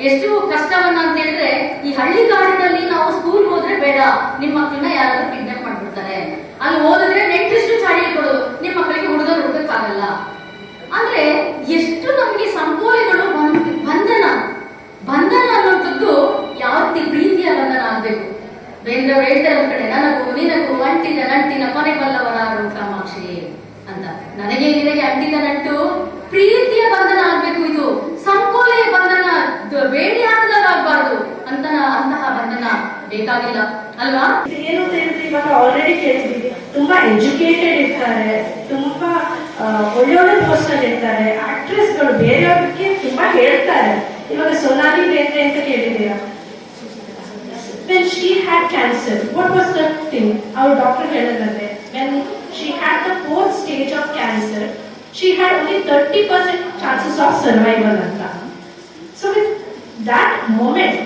ಎಷ್ಟು ಕಷ್ಟವನ್ನ ಅಂತ ಹೇಳಿದ್ರೆ, ಈ ಹಳ್ಳಿಗಾಡಿನಲ್ಲಿ ನಾವು ಸ್ಕೂಲ್ ಹೋದ್ರೆ ಬೇಡ, ನಿಮ್ಮ ಮಕ್ಕಳನ್ನ ಯಾರಾದ್ರೂ ಕಿಡ್ನಾಪ್ ಮಾಡ್ಬಿಡ್ತಾರೆ. ಅಲ್ಲಿ ಓದಿದ್ರೆ ನೆಂಟರಿಷ್ಟು ಚಾಡಿ ಕೊಡೋದು, ನಿಮ್ಮ ಮಕ್ಕಳಿಗೆ ಹುಡುಗರು ಹುಡುಗಕ್ಕಾಗಲ್ಲ. ಅಂದ್ರೆ ಎಷ್ಟು ನಮ್ಗೆ ಸಂಕೋಲೆಗಳು, ಬಂಧನ ಅನ್ನೋಂಥದ್ದು ಯಾವ ರೀತಿ ಪ್ರೀತಿಯ ಬಂಧನ ಆಗ್ಬೇಕು. ಬೇಂದ್ರವ್ರು ಹೇಳ್ತಾರೆ ಒಂದ್ ಕಡೆ, ನನಗೂ ನಿನಗೂ ಅಂಟಿದ ನಂಟಿನ ಕೊನೆ ಬಲ್ಲವರಾರು ಕಾಮಾಕ್ಷಿ ಅಂತ. ನನಗೆ ನಿನಗೆ ಅಂಟಿದ ನಂಟು ಪ್ರೀತಿಯ ಬಂಧನ ಆಗ್ಬೇಕು. ಇದು ಸಂಕೋಲೆಯ ಬಂಧನ, ಬೇಡಿ ಹಾಕಲಾಗಬಾರ್ದು ಅಂತಹ ಬಂಧನ ಬೇಕಾಗಿಲ್ಲ ಅಲ್ವಾ? ಏನು ಇವಾಗ ಆಲ್ರೆಡಿ ಕೇಳಿದ್ವಿ, ತುಂಬಾ ಎಜುಕೇಟೆಡ್ ಇರ್ತಾರೆ, ತುಂಬಾ ಒಳ್ಳೊಳ್ಳೆ ಪೋಸ್ಟ್ ಅಲ್ಲಿ ಇರ್ತಾರೆ. ಆಕ್ಟ್ರೆಸ್ಗಳು ಬೇರೆಯವ್ರಿಗೆ ತುಂಬಾ ಹೇಳ್ತಾರೆ. ಇವಾಗ ಸೋನಾಲಿ ಬೇಂದ್ರೆ ಅಂತ ಕೇಳಿದ್ದೀರಾ? When she had cancer, what was the thing? Our doctor ಹೇಳಿದಂತೆ, when she had the 4th stage of cancer, she had only 30% chances of survival ಅಂತ. So with that moment,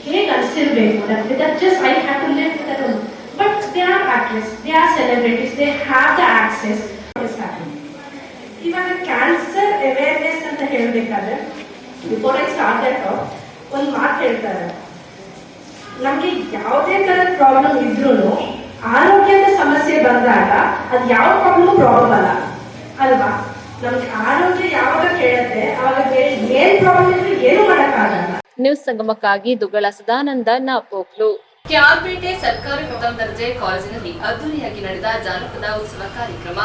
ಹೇಗೆ ಅನಿಸಿರ್ಬೇಕು, that just I had to live with that. But they are actors, they are celebrities, they have the access. What is happening? ಇವಾಗ cancer awareness ಅಂತ ಹೇಳಬೇಕಾದ್ರೆ before I start that talk ಒಂದು ಮಾತು ಹೇಳ್ತಾರೆ, ನಮಗೆ ಯಾವುದೇ ಥರದ ಪ್ರಾಬ್ಲಮ್ ಇದ್ರೂ ಆರೋಗ್ಯದ ಸಮಸ್ಯೆ ಬಂದಾಗ ಅದು ಯಾವ ಪ್ರಾಬ್ಲಮ್ ಅಲ್ಲ ಅಲ್ವಾ. ನಮ್ಗೆ ಆರೋಗ್ಯ ಯಾವಾಗ ಕೇಳುತ್ತೆ ಅವಾಗ ಬೇರೆ ಏನ್ ಪ್ರಾಬ್ಲಮ್ ಇದ್ರೂ ಏನು ಮಾಡೋಕ್ಕಾಗಲ್ಲ. ನ್ಯೂಸ್ ಸಂಗಮಕ್ಕಾಗಿ ದುಗ್ಗಳ ಸದಾನಂದ ನಾಪೋಕ್ಲು. ಕ್ಯಾರ್ಪೇಟೆ ಸರ್ಕಾರಿ ಪ್ರಥಮ ದರ್ಜೆ ಕಾಲೇಜಿನಲ್ಲಿ ಅದ್ದೂರಿಯಾಗಿ ನಡೆದ ಜಾನಪದ ಉತ್ಸವ ಕಾರ್ಯಕ್ರಮ.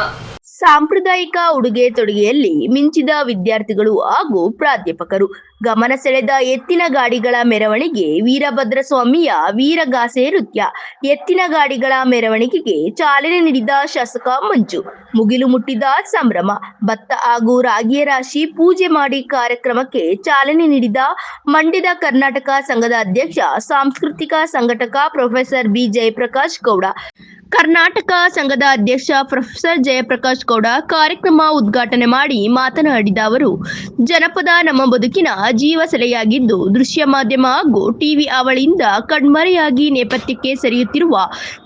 ಸಾಂಪ್ರದಾಯಿಕ ಉಡುಗೆ ತೊಡುಗೆಯಲ್ಲಿ ಮಿಂಚಿದ ವಿದ್ಯಾರ್ಥಿಗಳು ಹಾಗೂ ಪ್ರಾಧ್ಯಾಪಕರು. ಗಮನ ಸೆಳೆದ ಎತ್ತಿನ ಗಾಡಿಗಳ ಮೆರವಣಿಗೆ, ವೀರಭದ್ರಸ್ವಾಮಿಯ ವೀರಗಾಸೆ ನೃತ್ಯ. ಎತ್ತಿನ ಗಾಡಿಗಳ ಮೆರವಣಿಗೆಗೆ ಚಾಲನೆ ನೀಡಿದ ಶಾಸಕ ಮಂಜು. ಮುಗಿಲು ಮುಟ್ಟಿದ ಸಂಭ್ರಮ. ಭತ್ತ ಹಾಗೂ ರಾಗಿಯ ರಾಶಿ ಪೂಜೆ ಮಾಡಿ ಕಾರ್ಯಕ್ರಮಕ್ಕೆ ಚಾಲನೆ ನೀಡಿದ ಮಂಡ್ಯದ ಕರ್ನಾಟಕ ಸಂಘದ ಅಧ್ಯಕ್ಷ, ಸಾಂಸ್ಕೃತಿಕ ಸಂಘಟಕ ಪ್ರೊಫೆಸರ್ ಬಿ ಜಯಪ್ರಕಾಶ್ ಗೌಡ. ಕರ್ನಾಟಕ ಸಂಘದ ಅಧ್ಯಕ್ಷ ಪ್ರೊಫೆಸರ್ ಜಯಪ್ರಕಾಶ್ ಗೌಡ ಕಾರ್ಯಕ್ರಮ ಉದ್ಘಾಟನೆ ಮಾಡಿ ಮಾತನಾಡಿದ ಅವರು, ಜನಪದ ನಮ್ಮ ಬದುಕಿನ ಜೀವಸೆಲೆಯಾಗಿದ್ದು, ದೃಶ್ಯ ಮಾಧ್ಯಮ ಹಾಗೂ ಟಿವಿ ಅವಳಿಯಿಂದ ಕಣ್ಮರೆಯಾಗಿ ನೇಪಥ್ಯಕ್ಕೆ ಸರಿಯುತ್ತಿರುವ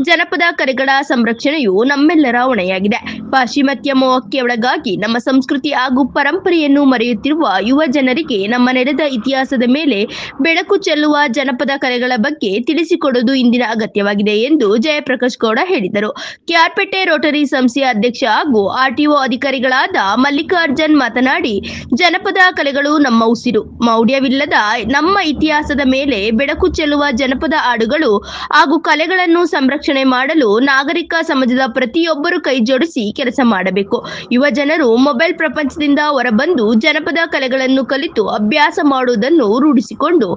ಜನಪದ ಕಲೆಗಳ ಸಂರಕ್ಷಣೆಯು ನಮ್ಮೆಲ್ಲರ ಹೊಣೆಯಾಗಿದೆ. ಪಾಶ್ಚಿಮಾತ್ಯ ಮೋಹಕ್ಕೆ ಒಳಗಾಗಿ ನಮ್ಮ ಸಂಸ್ಕೃತಿ ಹಾಗೂ ಪರಂಪರೆಯನ್ನು ಮರೆಯುತ್ತಿರುವ ಯುವ ಜನರಿಗೆ ನಮ್ಮ ನೆಲದ ಇತಿಹಾಸದ ಮೇಲೆ ಬೆಳಕು ಚೆಲ್ಲುವ ಜನಪದ ಕಲೆಗಳ ಬಗ್ಗೆ ತಿಳಿಸಿಕೊಡುವುದು ಇಂದಿನ ಅಗತ್ಯವಾಗಿದೆ ಎಂದು ಜಯಪ್ರಕಾಶ್ ಗೌಡ ಹೇಳಿದರು. ಕ್ಯಾರ್ಪೇಟೆ ರೋಟರಿ ಸಂಸ್ಥೆಯ ಅಧ್ಯಕ್ಷ ಹಾಗೂ ಆರ್ಟಿಒ ಅಧಿಕಾರಿಗಳಾದ ಮಲ್ಲಿಕಾರ್ಜುನ್ ಮಾತನಾಡಿ, ಜನಪದ ಕಲೆಗಳು ನಮ್ಮ ಉಸಿರು. ಮೌಢ್ಯವಿಲ್ಲದ ನಮ್ಮ ಇತಿಹಾಸದ ಮೇಲೆ ಬೆಳಕು ಚೆಲ್ಲುವ ಜನಪದ ಹಾಡುಗಳು ಹಾಗೂ ಕಲೆಗಳನ್ನು ಸಂರಕ್ಷಣೆ ಮಾಡಲು ನಾಗರಿಕ ಸಮಾಜದ ಪ್ರತಿಯೊಬ್ಬರು ಕೈ ಜೋಡಿಸಿ ಕೆಲಸ ಮಾಡಬೇಕು. ಯುವ ಜನರು ಮೊಬೈಲ್ ಪ್ರಪಂಚದಿಂದ ಹೊರಬಂದು ಜನಪದ ಕಲೆಗಳನ್ನು ಕಲಿತು ಅಭ್ಯಾಸ ಮಾಡುವುದನ್ನು ರೂಢಿಸಿಕೊಂಡು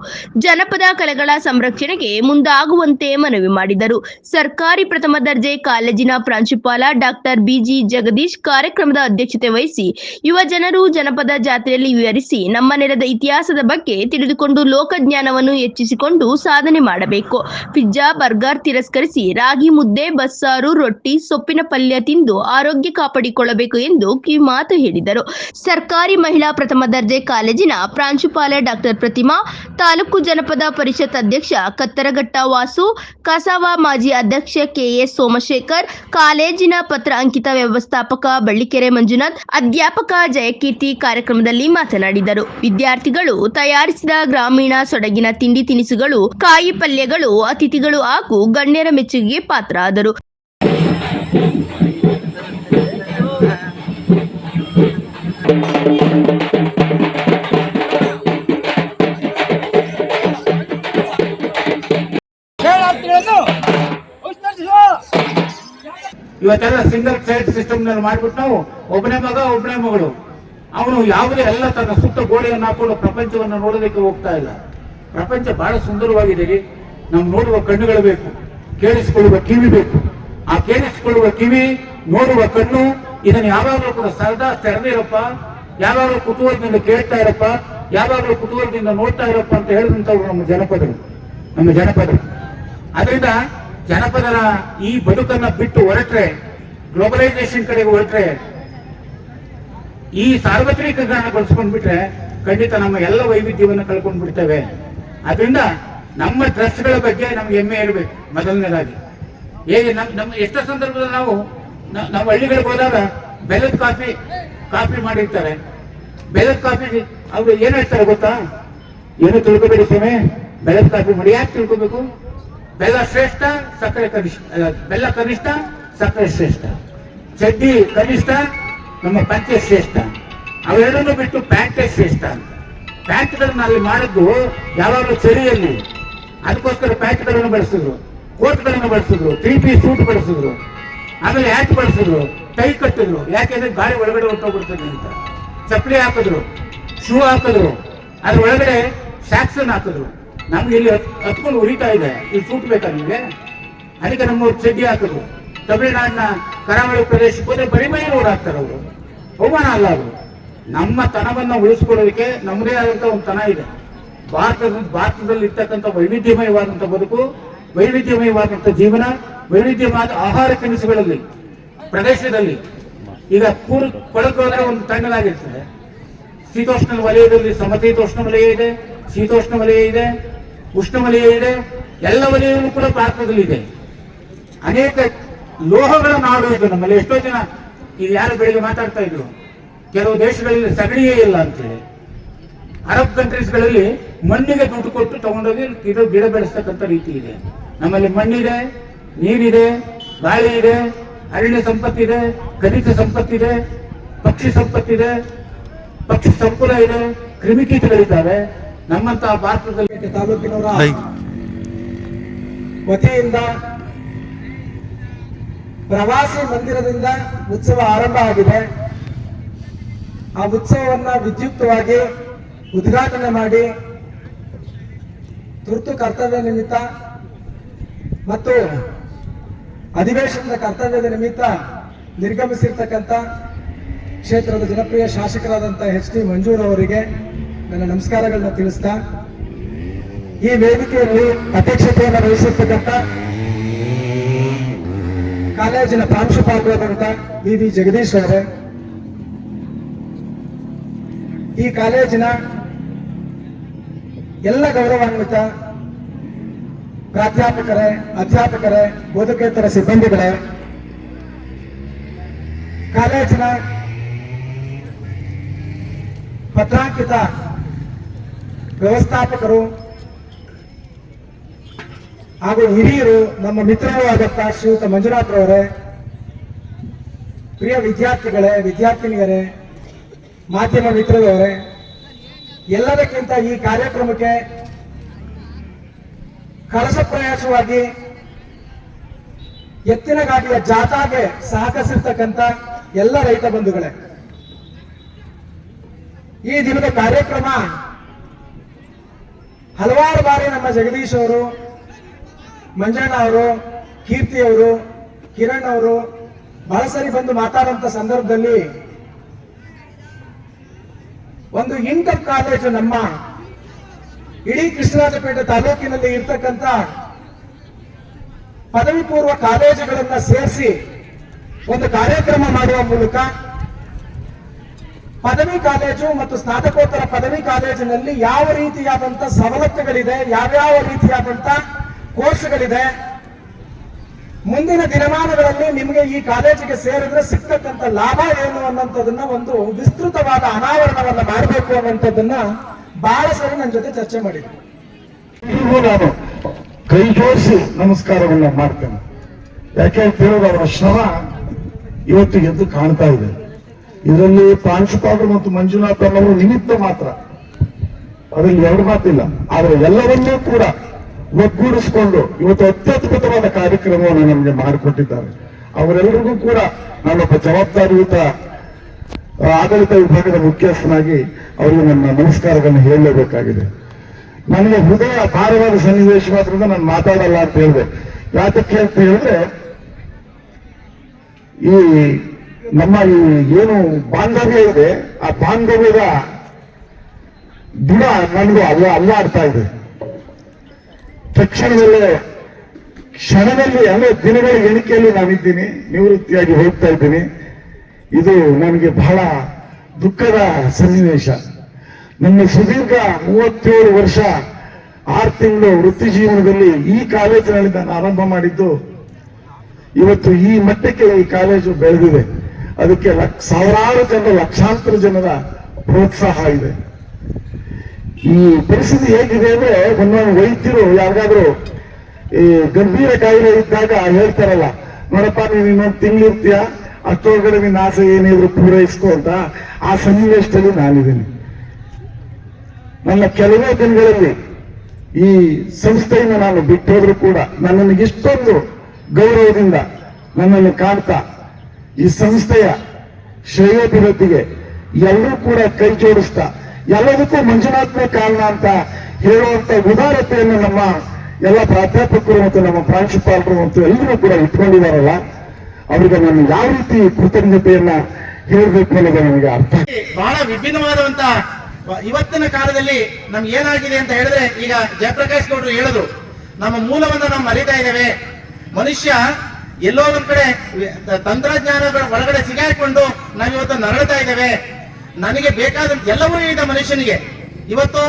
ಜನಪದ ಕಲೆಗಳ ಸಂರಕ್ಷಣೆಗೆ ಮುಂದಾಗುವಂತೆ ಮನವಿ ಮಾಡಿದರು. ಸರ್ಕಾರಿ ಪ್ರಥಮ ದರ್ಜೆ ಕಾಲೇಜಿನ ಪ್ರಾಂಶುಪಾಲ ಡಾಕ್ಟರ್ ಬಿಜಿ ಜಗದೀಶ್ ಕಾರ್ಯಕ್ರಮದ ಅಧ್ಯಕ್ಷತೆ ವಹಿಸಿ ಯುವ ಜನರು ಜನಪದ ಜಾತ್ರೆಯಲ್ಲಿ ವಿವರಿಸಿ ನಮ್ಮ ನೆಲದ ಇತಿಹಾಸದ ಬಗ್ಗೆ ತಿಳಿದುಕೊಂಡು ಲೋಕಜ್ಞಾನವನ್ನು ಹೆಚ್ಚಿಸಿಕೊಂಡು ಸಾಧನೆ ಮಾಡಬೇಕು. ಪಿಜ್ಜಾ, ಬರ್ಗರ್ ತಿರಸ್ಕರಿಸಿ ರಾಗಿ ಮುದ್ದೆ, ಬಸ್ಸಾರು, ರೊಟ್ಟಿ, ಸೊಪ್ಪಿನ ಪಲ್ಯ ತಿಂದು ಆರೋಗ್ಯ ಕಾಪಾಡಿಕೊಳ್ಳಬೇಕು ಎಂದು ಕಿವಿಮಾತು ಹೇಳಿದರು. ಸರ್ಕಾರಿ ಮಹಿಳಾ ಪ್ರಥಮ ದರ್ಜೆ ಕಾಲೇಜಿನ ಪ್ರಾಂಶುಪಾಲ ಡಾಕ್ಟರ್ ಪ್ರತಿಮಾ, ತಾಲೂಕು ಜನಪದ ಪರಿಷತ್ ಅಧ್ಯಕ್ಷ ಕತ್ತರಘಟ್ಟ ವಾಸು, ಕಸಾವ ಮಾಜಿ ಅಧ್ಯಕ್ಷ ಕೆಎಸ್ ಸೋಮಶೇಖರ್, ಕಾಲೇಜಿನ ಪತ್ರ ಅಂಕಿತ ವ್ಯವಸ್ಥಾಪಕ ಬಳ್ಳಿಕೆರೆ ಮಂಜುನಾಥ್, ಅಧ್ಯಾಪಕ ಜಯಕೀರ್ತಿ ಕಾರ್ಯಕ್ರಮದಲ್ಲಿ ಮಾತನಾಡಿದರು. ವಿದ್ಯಾರ್ಥಿಗಳು ತಯಾರಿಸಿದ ಗ್ರಾಮೀಣ ಸೊಡಗಿನ ತಿಂಡಿ ತಿನಿಸುಗಳು, ಕಾಯಿ ಪಲ್ಯಗಳು ಅತಿಥಿಗಳು ಹಾಗೂ ಗಣ್ಯರ ಮೆಚ್ಚುಗೆಗೆ ಪಾತ್ರ ಆದರು. ಇವತ್ತೆಲ್ಲ ಸಿಂಗಲ್ ಸೈಡ್ ಸಿಸ್ಟಮ್ ನಲ್ಲಿ ಮಾಡ್ಬಿಟ್ಟು ನಾವು ಒಬ್ಬನೇ ಮಗ ಒಬ್ಬನೇ ಮಗಳು, ಅವನು ಯಾವುದೇ ಎಲ್ಲ ತನ್ನ ಸುತ್ತ ಗೋಡೆಯನ್ನು ಹಾಕೊಂಡು ಪ್ರಪಂಚವನ್ನು ನೋಡೋದಕ್ಕೆ ಹೋಗ್ತಾ ಇಲ್ಲ. ಪ್ರಪಂಚ ಬಹಳ ಸುಂದರವಾಗಿದೆ. ನಾವು ನೋಡುವ ಕಣ್ಣುಗಳು ಬೇಕು, ಕೇಳಿಸಿಕೊಳ್ಳುವ ಕಿವಿ ಬೇಕು. ಆ ಕೇಳಿಸಿಕೊಳ್ಳುವ ಕಿವಿ, ನೋಡುವ ಕಣ್ಣು, ಇದನ್ನು ಯಾವಾಗಲೂ ಕೂಡ ಸದಾ ತೆರೆದಿರಪ್ಪ, ಯಾವಾಗಲೂ ಕುತೂಹಲದಿಂದ ಕೇಳ್ತಾ ಇರಪ್ಪ, ಯಾವಾಗಲೂ ಕುತೂಹಲದಿಂದ ನೋಡ್ತಾ ಇರಪ್ಪ ಅಂತ ಹೇಳಿದಂಥವ್ರು ನಮ್ಮ ಜನಪದರು. ಅದರಿಂದ ಜನಪದರ ಈ ಬದುಕನ್ನ ಬಿಟ್ಟು ಹೊರಟ್ರೆ, ಗ್ಲೋಬಲೈಸೇಷನ್ ಕಡೆಗೆ ಹೊರಟ್ರೆ, ಈ ಸಾರ್ವತ್ರಿಕರಣಗೊಳಿಸ್ಕೊಂಡ್ಬಿಟ್ರೆ ಖಂಡಿತ ನಮ್ಮ ಎಲ್ಲ ವೈವಿಧ್ಯವನ್ನು ಕಳ್ಕೊಂಡು ಬಿಡ್ತೇವೆ. ಅದರಿಂದ ನಮ್ಮ ಡ್ರೆಸ್ಗಳ ಬಗ್ಗೆ ನಮ್ಗೆ ಹೆಮ್ಮೆ ಇರಬೇಕು. ಮೊದಲನೇದಾಗಿ ಹೇಗೆ ನಮ್ಮ ಎಷ್ಟೋ ಸಂದರ್ಭದಲ್ಲಿ ನಾವು ಹಳ್ಳಿಗಳಿಗೆ ಹೋದಾಗ ಬೆಲ್ಲದ ಕಾಫಿ ಮಾಡಿರ್ತಾರೆ. ಬೆಲ್ಲದ ಕಾಫಿ ಅವರು ಏನ್ ಹೇಳ್ತಾರೆ ಗೊತ್ತಾ? ಏನು ತಿಳ್ಕೊಬೇಡಿ ಸ್ವಾಮಿ, ಬೆಲ್ಲದ ಕಾಫಿ ಮಾಡಿ. ಯಾಕೆ ತಿಳ್ಕೊಬೇಕು? ಬೆಲ್ಲ ಶ್ರೇಷ್ಠ, ಸಕ್ಕರೆ ಕನಿಷ್ಠ. ಬೆಲ್ಲ ಕನಿಷ್ಠ, ಸಕ್ಕರೆ ಶ್ರೇಷ್ಠ. ಚಡ್ಡಿ ಕನಿಷ್ಠ, ನಮ್ಮ ಪಂಚೆ ಶ್ರೇಷ್ಠ. ಅವೆರಡನ್ನು ಬಿಟ್ಟು ಪ್ಯಾಂಟೇ ಶ್ರೇಷ್ಠ ಅಂತ. ಪ್ಯಾಂಟ್ಗಳನ್ನ ಅಲ್ಲಿ ಮಾಡಿದ್ದು ಯಾವಾಗಲೂ ಚಳಿಯಲ್ಲಿ, ಅದಕ್ಕೋಸ್ಕರ ಪ್ಯಾಂಟ್ಗಳನ್ನು ಬಳಸಿದ್ರು, ಕೋಟ್ಗಳನ್ನು ಬಳಸಿದ್ರು, 3 ಪೀಸ್ ಸೂಟ್ ಬಳಸಿದ್ರು, ಆಮೇಲೆ ಹ್ಯಾಟ್ ಬಳಸಿದ್ರು, ಟೈ ಕಟ್ಟಿದ್ರು. ಯಾಕೆಂದ್ರೆ ಗಾಳಿ ಒಳಗಡೆ ಹೊಟ್ಟೋಗ್ಬಿಡ್ತದೆ ಅಂತ. ಚಪ್ಪಲಿ ಹಾಕಿದ್ರು, ಶೂ ಹಾಕಿದ್ರು, ಅದ್ರ ಒಳಗಡೆ ಸ್ಯಾಕ್ಸನ್ ಹಾಕಿದ್ರು. ನಮ್ಗೆ ಇಲ್ಲಿ ಹತ್ಕೊಂಡು ಉರಿತಾ ಇದೆ, ಇಲ್ಲಿ ಸೂಟ್ ಬೇಕಾ ನಿಮ್ಗೆ? ಅದಕ್ಕೆ ನಮ್ಮವ್ರು ಚಡ್ಡಿ ಹಾಕಿದ್ರು. ತಮಿಳುನಾಡಿನ ಕರಾವಳಿ ಪ್ರದೇಶಕ್ಕೆ ಹೋದ್ರೆ ಬರೀ ಮೈ ಓಡಾಡ್ತಾರೆ ಅವರು. ಅವಮಾನ ಅಲ್ಲ ಅದು. ನಮ್ಮ ತನವನ್ನ ಉಳಿಸ್ಕೊಳ್ಳೋದಕ್ಕೆ ನಮ್ಮದೇ ಆದಂತ ಒಂದು ತನ ಇದೆ. ಭಾರತದಲ್ಲಿ ಇರ್ತಕ್ಕಂಥ ವೈವಿಧ್ಯಮಯವಾದಂಥ ಬದುಕು, ವೈವಿಧ್ಯಮಯವಾದಂಥ ಜೀವನ, ವೈವಿಧ್ಯವಾದ ಆಹಾರ ತಿನಿಸುಗಳಲ್ಲಿ ಪ್ರದೇಶದಲ್ಲಿ ಈಗ ಕೊಡಗು ಹೋದ್ರೆ ಒಂದು ತಣ್ಣಗಾಗಿರ್ತದೆ. ಶೀತೋಷ್ಣ ವಲಯದಲ್ಲಿ ಸಮಶೀತೋಷ್ಣ ವಲಯ ಇದೆ, ಶೀತೋಷ್ಣ ವಲಯ ಇದೆ, ಉಷ್ಣ ವಲಯ ಇದೆ. ಎಲ್ಲ ವಲಯವೂ ಕೂಡ ಭಾರತದಲ್ಲಿ ಇದೆ. ಅನೇಕ ಲೋಹಗಳ ನಾಡು ಇದು ನಮ್ಮಲ್ಲಿ. ಎಷ್ಟೋ ಜನ ಇದು ಯಾರು ಬೆಳಿಗ್ಗೆ ಮಾತಾಡ್ತಾ ಇದ್ರು, ಕೆಲವು ದೇಶಗಳಲ್ಲಿ ಸಗಣಿಯೇ ಇಲ್ಲ ಅಂತೇಳಿ. ಅರಬ್ ಕಂಟ್ರೀಸ್ಗಳಲ್ಲಿ ಮಣ್ಣಿಗೆ ದುಡ್ಡು ಕೊಟ್ಟು ತಗೊಂಡೋಗಿ ಇದು ಗಿಡ ಬೆಳೆಸ್ತಕ್ಕಂಥ ರೀತಿ ಇದೆ. ನಮ್ಮಲ್ಲಿ ಮಣ್ಣಿದೆ, ನೀರಿದೆ, ಗಾಳಿ ಇದೆ, ಅರಣ್ಯ ಸಂಪತ್ತಿದೆ, ಖನಿಜ ಸಂಪತ್ತಿದೆ, ಪಕ್ಷಿ ಸಂಪತ್ತಿದೆ, ಪಕ್ಷಿ ಸಂಕುಲ ಇದೆ, ಕ್ರಿಮಿಕೀಟಗಳಿದ್ದಾವೆ. ನಮ್ಮಂತಹ ಭಾರತದಲ್ಲಿ ತಾಲೂಕಿನವರ ವತಿಯಿಂದ ಪ್ರವಾಸಿ ಮಂದಿರದಿಂದ ಉತ್ಸವ ಆರಂಭ ಆಗಿದೆ. ಆ ಉತ್ಸವವನ್ನ ವಿದ್ಯುಕ್ತವಾಗಿ ಉದ್ಘಾಟನೆ ಮಾಡಿ ತುರ್ತು ಕರ್ತವ್ಯ ನಿಮಿತ್ತ ಮತ್ತು ಅಧಿವೇಶನದ ಕರ್ತವ್ಯದ ನಿಮಿತ್ತ ನಿರ್ಗಮಿಸಿರ್ತಕ್ಕಂಥ ಕ್ಷೇತ್ರದ ಜನಪ್ರಿಯ ಶಾಸಕರಾದಂಥ ಎಚ್ ಟಿ ಮಂಜೂರ್ ಅವರಿಗೆ ನನ್ನ ನಮಸ್ಕಾರಗಳನ್ನ ತಿಳಿಸ್ತಾ, ಈ ವೇದಿಕೆಯಲ್ಲಿ ಅಧ್ಯಕ್ಷತೆಯನ್ನು ವಹಿಸಿರ್ತಕ್ಕಂಥ ಕಾಲೇಜಿನ ಪ್ರಾಂಶುಪಾಲರಾದಂಥ ವಿ ಜಗದೀಶ್ ಅವರೇ, ಈ ಕಾಲೇಜಿನ ಎಲ್ಲ ಗೌರವಾನ್ವಿತ ಪ್ರಾಧ್ಯಾಪಕರೇ, ಅಧ್ಯಾಪಕರೇ, ಬೋಧಕೇತರ ಸಿಬ್ಬಂದಿಗಳೇ, ಕಾಲೇಜಿನ ಪತ್ರಾಂಕಿತ ವ್ಯವಸ್ಥಾಪಕರು ಹಾಗೂ ಹಿರಿಯರು, ನಮ್ಮ ಮಿತ್ರರೂ ಆದಂತ ಶ್ರೀಯುತ ಮಂಜುನಾಥ್ ರವರೇ, ಪ್ರಿಯ ವಿದ್ಯಾರ್ಥಿಗಳೇ, ವಿದ್ಯಾರ್ಥಿನಿಯರೇ, ಮಾಧ್ಯಮ ಮಿತ್ರರವರೇ, ಎಲ್ಲದಕ್ಕಿಂತ ಈ ಕಾರ್ಯಕ್ರಮಕ್ಕೆ ಕಳಸ ಪ್ರಯಾಸವಾಗಿ ಎತ್ತಿನ ಗಾಡಿಯ ಜಾಥಾಗೆ ಸಹಕರಿಸಿರ್ತಕ್ಕಂಥ ಎಲ್ಲ ರೈತ ಬಂಧುಗಳೇ, ಈ ದಿನದ ಕಾರ್ಯಕ್ರಮ ಹಲವಾರು ಬಾರಿ ನಮ್ಮ ಜಗದೀಶ್ ಅವರು, ಮಂಜಣ್ಣ ಅವರು, ಕೀರ್ತಿ ಅವರು, ಕಿರಣ್ ಅವರು ಬಹಳ ಸರಿ ಬಂದು ಮಾತಾಡುವಂತ ಸಂದರ್ಭದಲ್ಲಿ ಒಂದು ಇಂಟರ್ ಕಾಲೇಜು ನಮ್ಮ ಇಡೀ ಕೃಷ್ಣರಾಜಪೇಟೆ ತಾಲೂಕಿನಲ್ಲಿ ಇರ್ತಕ್ಕಂಥ ಪದವಿ ಪೂರ್ವ ಕಾಲೇಜುಗಳನ್ನ ಸೇರಿಸಿ ಒಂದು ಕಾರ್ಯಕ್ರಮ ಮಾಡುವ ಮೂಲಕ ಪದವಿ ಕಾಲೇಜು ಮತ್ತು ಸ್ನಾತಕೋತ್ತರ ಪದವಿ ಕಾಲೇಜಿನಲ್ಲಿ ಯಾವ ರೀತಿಯಾದಂತ ಸವಲತ್ತುಗಳಿದೆ, ಯಾವ್ಯಾವ ರೀತಿಯಾದಂತ ಕೋರ್ಸ್ಗಳಿದೆ, ಮುಂದಿನ ದಿನಮಾನಗಳಲ್ಲಿ ನಿಮಗೆ ಈ ಕಾಲೇಜಿಗೆ ಸೇರಿದ್ರೆ ಸಿಗ್ತಕ್ಕಂಥ ಲಾಭ ಏನು ಅನ್ನೋಂಥದನ್ನ ಒಂದು ವಿಸ್ತೃತವಾದ ಅನಾವರಣವನ್ನ ಮಾಡಬೇಕು ಅನ್ನೋಂಥದ್ದನ್ನ ಬಹಳ ಸರಿ ನನ್ನ ಜೊತೆ ಚರ್ಚೆ ಮಾಡಿದ್ದೆ. ನಾನು ಕೈ ಜೋಡಿಸಿ ನಮಸ್ಕಾರವನ್ನ ಮಾಡ್ತೇನೆ. ಯಾಕೆ ಅಂತ ಹೇಳಿದ್ರೆ ಅವರ ಶ್ರಮ ಇವತ್ತು ಎದ್ದು ಕಾಣ್ತಾ ಇದೆ. ಇದರಲ್ಲಿ ಪ್ರಾಂಶುಪಾಲರು ಮತ್ತು ಮಂಜುನಾಥ್ ಅನ್ನೋರು ನಿಮಿತ್ತ ಮಾತ್ರ, ಅದರಲ್ಲಿ ಎರಡು ಮಾತಿಲ್ಲ. ಆದರೆ ಎಲ್ಲವನ್ನೂ ಕೂಡ ಒಗ್ಗೂಡಿಸಿಕೊಂಡು ಇವತ್ತು ಅತ್ಯದ್ಭುತವಾದ ಕಾರ್ಯಕ್ರಮವನ್ನು ನಮಗೆ ಮಾಡಿಕೊಟ್ಟಿದ್ದಾರೆ. ಅವರೆಲ್ಲರಿಗೂ ಕೂಡ ನಾನೊಬ್ಬ ಜವಾಬ್ದಾರಿಯುತ ಆಡಳಿತ ವಿಭಾಗದ ಮುಖ್ಯಸ್ಥನಾಗಿ ಅವರಿಗೆ ನನ್ನ ನಮಸ್ಕಾರಗಳನ್ನು ಹೇಳಲೇಬೇಕಾಗಿದೆ. ನನಗೆ ಹೃದಯ ಭಾರವಾದ ಸನ್ನಿವೇಶವಾದ್ರಿಂದ ನಾನು ಮಾತಾಡಲ್ಲ ಅಂತ ಹೇಳಿದೆ. ಯಾತಕ್ಕೆ ಅಂತ ಹೇಳಿದ್ರೆ, ಈ ನಮ್ಮ ಈ ಏನು ಬಾಂಧವ್ಯ ಇದೆ, ಆ ಬಾಂಧವ್ಯದ ಬುಡ ನನಗೂ ಅಲ್ಲಾಡ್ತಾ ಇದೆ. ತಕ್ಷಣದಲ್ಲೇ ಕ್ಷಣದಲ್ಲಿ ದಿನಗಳ ಎಣಿಕೆಯಲ್ಲಿ ನಾನಿದ್ದೀನಿ, ನಿವೃತ್ತಿಯಾಗಿ ಹೋಗ್ತಾ ಇದ್ದೀನಿ. ಇದು ನನಗೆ ಬಹಳ ದುಃಖದ ಸನ್ನಿವೇಶ. ನನ್ನ ಸುದೀರ್ಘ 37 ವರ್ಷ 6 ತಿಂಗಳು ವೃತ್ತಿ ಜೀವನದಲ್ಲಿ ಈ ಕಾಲೇಜಿನಲ್ಲಿ ನಾನು ಆರಂಭ ಮಾಡಿದ್ದು. ಇವತ್ತು ಈ ಮಟ್ಟಕ್ಕೆ ಈ ಕಾಲೇಜು ಬೆಳೆದಿದೆ. ಅದಕ್ಕೆ ಸಾವಿರಾರು ಜನರ, ಲಕ್ಷಾಂತರ ಜನರ ಪ್ರೋತ್ಸಾಹ ಇದೆ. ಈ ಪರಿಸ್ಥಿತಿ ಹೇಗಿದೆ ಅಂದ್ರೆ, ಒಂದೊಂದು ವೈದ್ಯರು ಯಾರಿಗಾದ್ರೂ ಈ ಗಂಭೀರ ಕಾಯಿಲೆ ಇದ್ದಾಗ ಹೇಳ್ತಾರಲ್ಲ, ನೋಡಪ್ಪ ನೀನು ಇನ್ನೊಂದು ತಿಂಗಳಿರ್ತೀಯ, ಅಷ್ಟೊಳಗಡೆ ನಿನ್ನ ಆಸೆ ಏನಿದ್ರು ಪೂರೈಸ್ಕೊ ಅಂತ. ಆ ಸನ್ನಿವೇಶದಲ್ಲಿ ನಾನಿದ್ದೀನಿ. ನನ್ನ ಕೆಲವೇ ದಿನಗಳಲ್ಲಿ ಈ ಸಂಸ್ಥೆಯನ್ನು ನಾನು ಬಿಟ್ಟೋದ್ರೂ ಕೂಡ ನನ್ನನ್ನು ಇಷ್ಟೊಂದು ಗೌರವದಿಂದ ನನ್ನನ್ನು ಕಾಣ್ತಾ ಈ ಸಂಸ್ಥೆಯ ಶ್ರೇಯೋಭಿವೃದ್ಧಿಗೆ ಎಲ್ಲರೂ ಕೂಡ ಕೈ ಜೋಡಿಸ್ತಾ, ಎಲ್ಲದಕ್ಕೂ ಮಂಜುನಾಥ್ನೇ ಕಾರಣ ಅಂತ ಹೇಳುವಂತ ಉದಾರತೆಯನ್ನು ನಮ್ಮ ಎಲ್ಲ ಪ್ರಾಧ್ಯಾಪಕರು ಮತ್ತು ನಮ್ಮ ಪ್ರಾಂಶುಪಾಲರು ಮತ್ತು ಎಲ್ಲರೂ ಕೂಡ ಇಟ್ಕೊಂಡಿದ್ದಾರಲ್ಲ, ಅವರಿಗೆ ನಾನು ಯಾವ ರೀತಿ ಕೃತಜ್ಞತೆಯನ್ನ ಹೇಳಬೇಕು ಅನ್ನೋದು ನನಗೆ ಅರ್ಥ. ಬಹಳ ವಿಭಿನ್ನವಾದಂತ ಇವತ್ತಿನ ಕಾಲದಲ್ಲಿ ನಮ್ಗೆ ಏನಾಗಿದೆ ಅಂತ ಹೇಳಿದ್ರೆ, ಈಗ ಜಯಪ್ರಕಾಶ್ ಗೌಡರು ಹೇಳಿದ್ರು, ನಮ್ಮ ಮೂಲವನ್ನ ನಾವು ಮರಿತಾ ಇದ್ದೇವೆ. ಮನುಷ್ಯ ಎಲ್ಲೋ ಒಂದ್ ಕಡೆ ತಂತ್ರಜ್ಞಾನಗಳ ಒಳಗಡೆ ಸಿಗಾಕೊಂಡು ನಾವಿವತ್ತು ನರಳ್ತಾ ಇದ್ದೇವೆ. ನನಗೆ ಬೇಕಾದ ಎಲ್ಲವೂ ಇದೆ ಮನುಷ್ಯನಿಗೆ. ಇವತ್ತು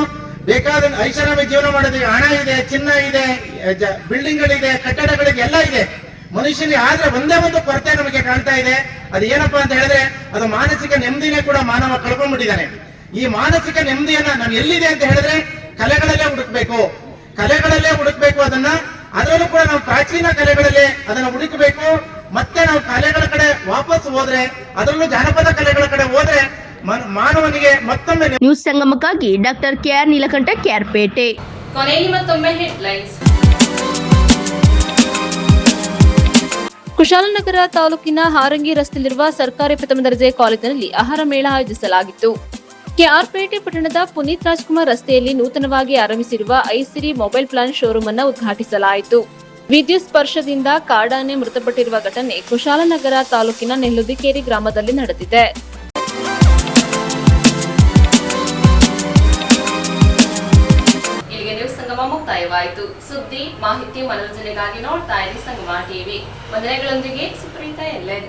ಬೇಕಾದ ಐಷಾರಾಮಿ ಜೀವನ ಮಾಡೋದಿದೆ, ಹಣ ಇದೆ, ಚಿನ್ನ ಇದೆ, ಬಿಲ್ಡಿಂಗ್ಗಳಿದೆ, ಕಟ್ಟಡಗಳಿದೆ, ಎಲ್ಲ ಇದೆ. ಮನುಷ್ಯನಿಗೆ ಆದ್ರೆ ಒಂದೇ ಒಂದು ಕೊರತೆ ನಮಗೆ ಕಾಣ್ತಾ ಇದೆ. ಅದು ಏನಪ್ಪಾ ಅಂತ ಹೇಳಿದ್ರೆ ಅದು ಮಾನಸಿಕ ನೆಮ್ಮದಿನೇ ಕೂಡ ಮಾನವ ಕಳ್ಕೊಂಡ್ಬಿಟ್ಟಿದ್ದಾನೆ. ಈ ಮಾನಸಿಕ ನೆಮ್ಮದಿಯನ್ನ ನಾವು ಎಲ್ಲಿದೆ ಅಂತ ಹೇಳಿದ್ರೆ ಕಲೆಗಳಲ್ಲೇ ಹುಡುಕ್ಬೇಕು ಅದನ್ನ. ಅದರಲ್ಲೂ ಕೂಡ ನಾವು ಪ್ರಾಚೀನ ಕಲೆಗಳಲ್ಲೇ ಅದನ್ನ ಹುಡುಕಬೇಕು. ಮತ್ತೆ ನಾವು ಕಲೆಗಳ ಕಡೆ ವಾಪಸ್ ಹೋದ್ರೆ, ಅದರಲ್ಲೂ ಜಾನಪದ ಕಲೆಗಳ ಕಡೆ ಹೋದ್ರೆ ಮಾನವನಿಗೆ ಮತ್ತೊಮ್ಮೆ. ನ್ಯೂಸ್ ಸಂಗಮಕ್ಕಾಗಿ ಡಾಕ್ಟರ್ ಕೆಆರ್ ನೀಲಕಂಠ, ಕೆಆರ್ಪೇಟೆ. ಕೊನೆಯಲ್ಲಿ ಮತ್ತೊಮ್ಮೆ ಹೆಡ್ಲೈನ್ಸ್. ಕುಶಾಲನಗರ ತಾಲೂಕಿನ ಹಾರಂಗಿ ರಸ್ತೆಯಲ್ಲಿರುವ ಸರ್ಕಾರಿ ಪ್ರಥಮ ದರ್ಜೆ ಕಾಲೇಜಿನಲ್ಲಿ ಆಹಾರ ಮೇಳ ಆಯೋಜಿಸಲಾಗಿತ್ತು. ಕೆಆರ್ಪೇಟೆ ಪಟ್ಟಣದ ಪುನೀತ್ ರಾಜ್ಕುಮಾರ್ ರಸ್ತೆಯಲ್ಲಿ ನೂತನವಾಗಿ ಆರಂಭಿಸಿರುವ ಐಸಿರಿ ಮೊಬೈಲ್ ಪ್ಲಾನ್ ಶೋರೂಮ್ ಅನ್ನು ಉದ್ಘಾಟಿಸಲಾಯಿತು. ವಿದ್ಯುತ್ ಸ್ಪರ್ಶದಿಂದ ಕಾಡಾನೆ ಮೃತಪಟ್ಟಿರುವ ಘಟನೆ ಕುಶಾಲನಗರ ತಾಲೂಕಿನ ನೆಲ್ಲುದಿಕೇರಿ ಗ್ರಾಮದಲ್ಲಿ ನಡೆದಿದೆ. ಇಲ್ಲಿಗೆ ನ್ಯೂಸ್ ಸಂಗಮ ಮುಕ್ತಾಯವಾಯಿತು. ಸುದ್ದಿ, ಮಾಹಿತಿ, ಮನೋರಂಜನೆಗಾಗಿ ನೋಡ್ತಾ ಇರಿ ಸಂಗಮ ಟಿವಿ. ವಂದನೆಗಳೊಂದಿಗೆ ಸುಪ್ರೀತಾ ಎಲ್ಲೆನ್.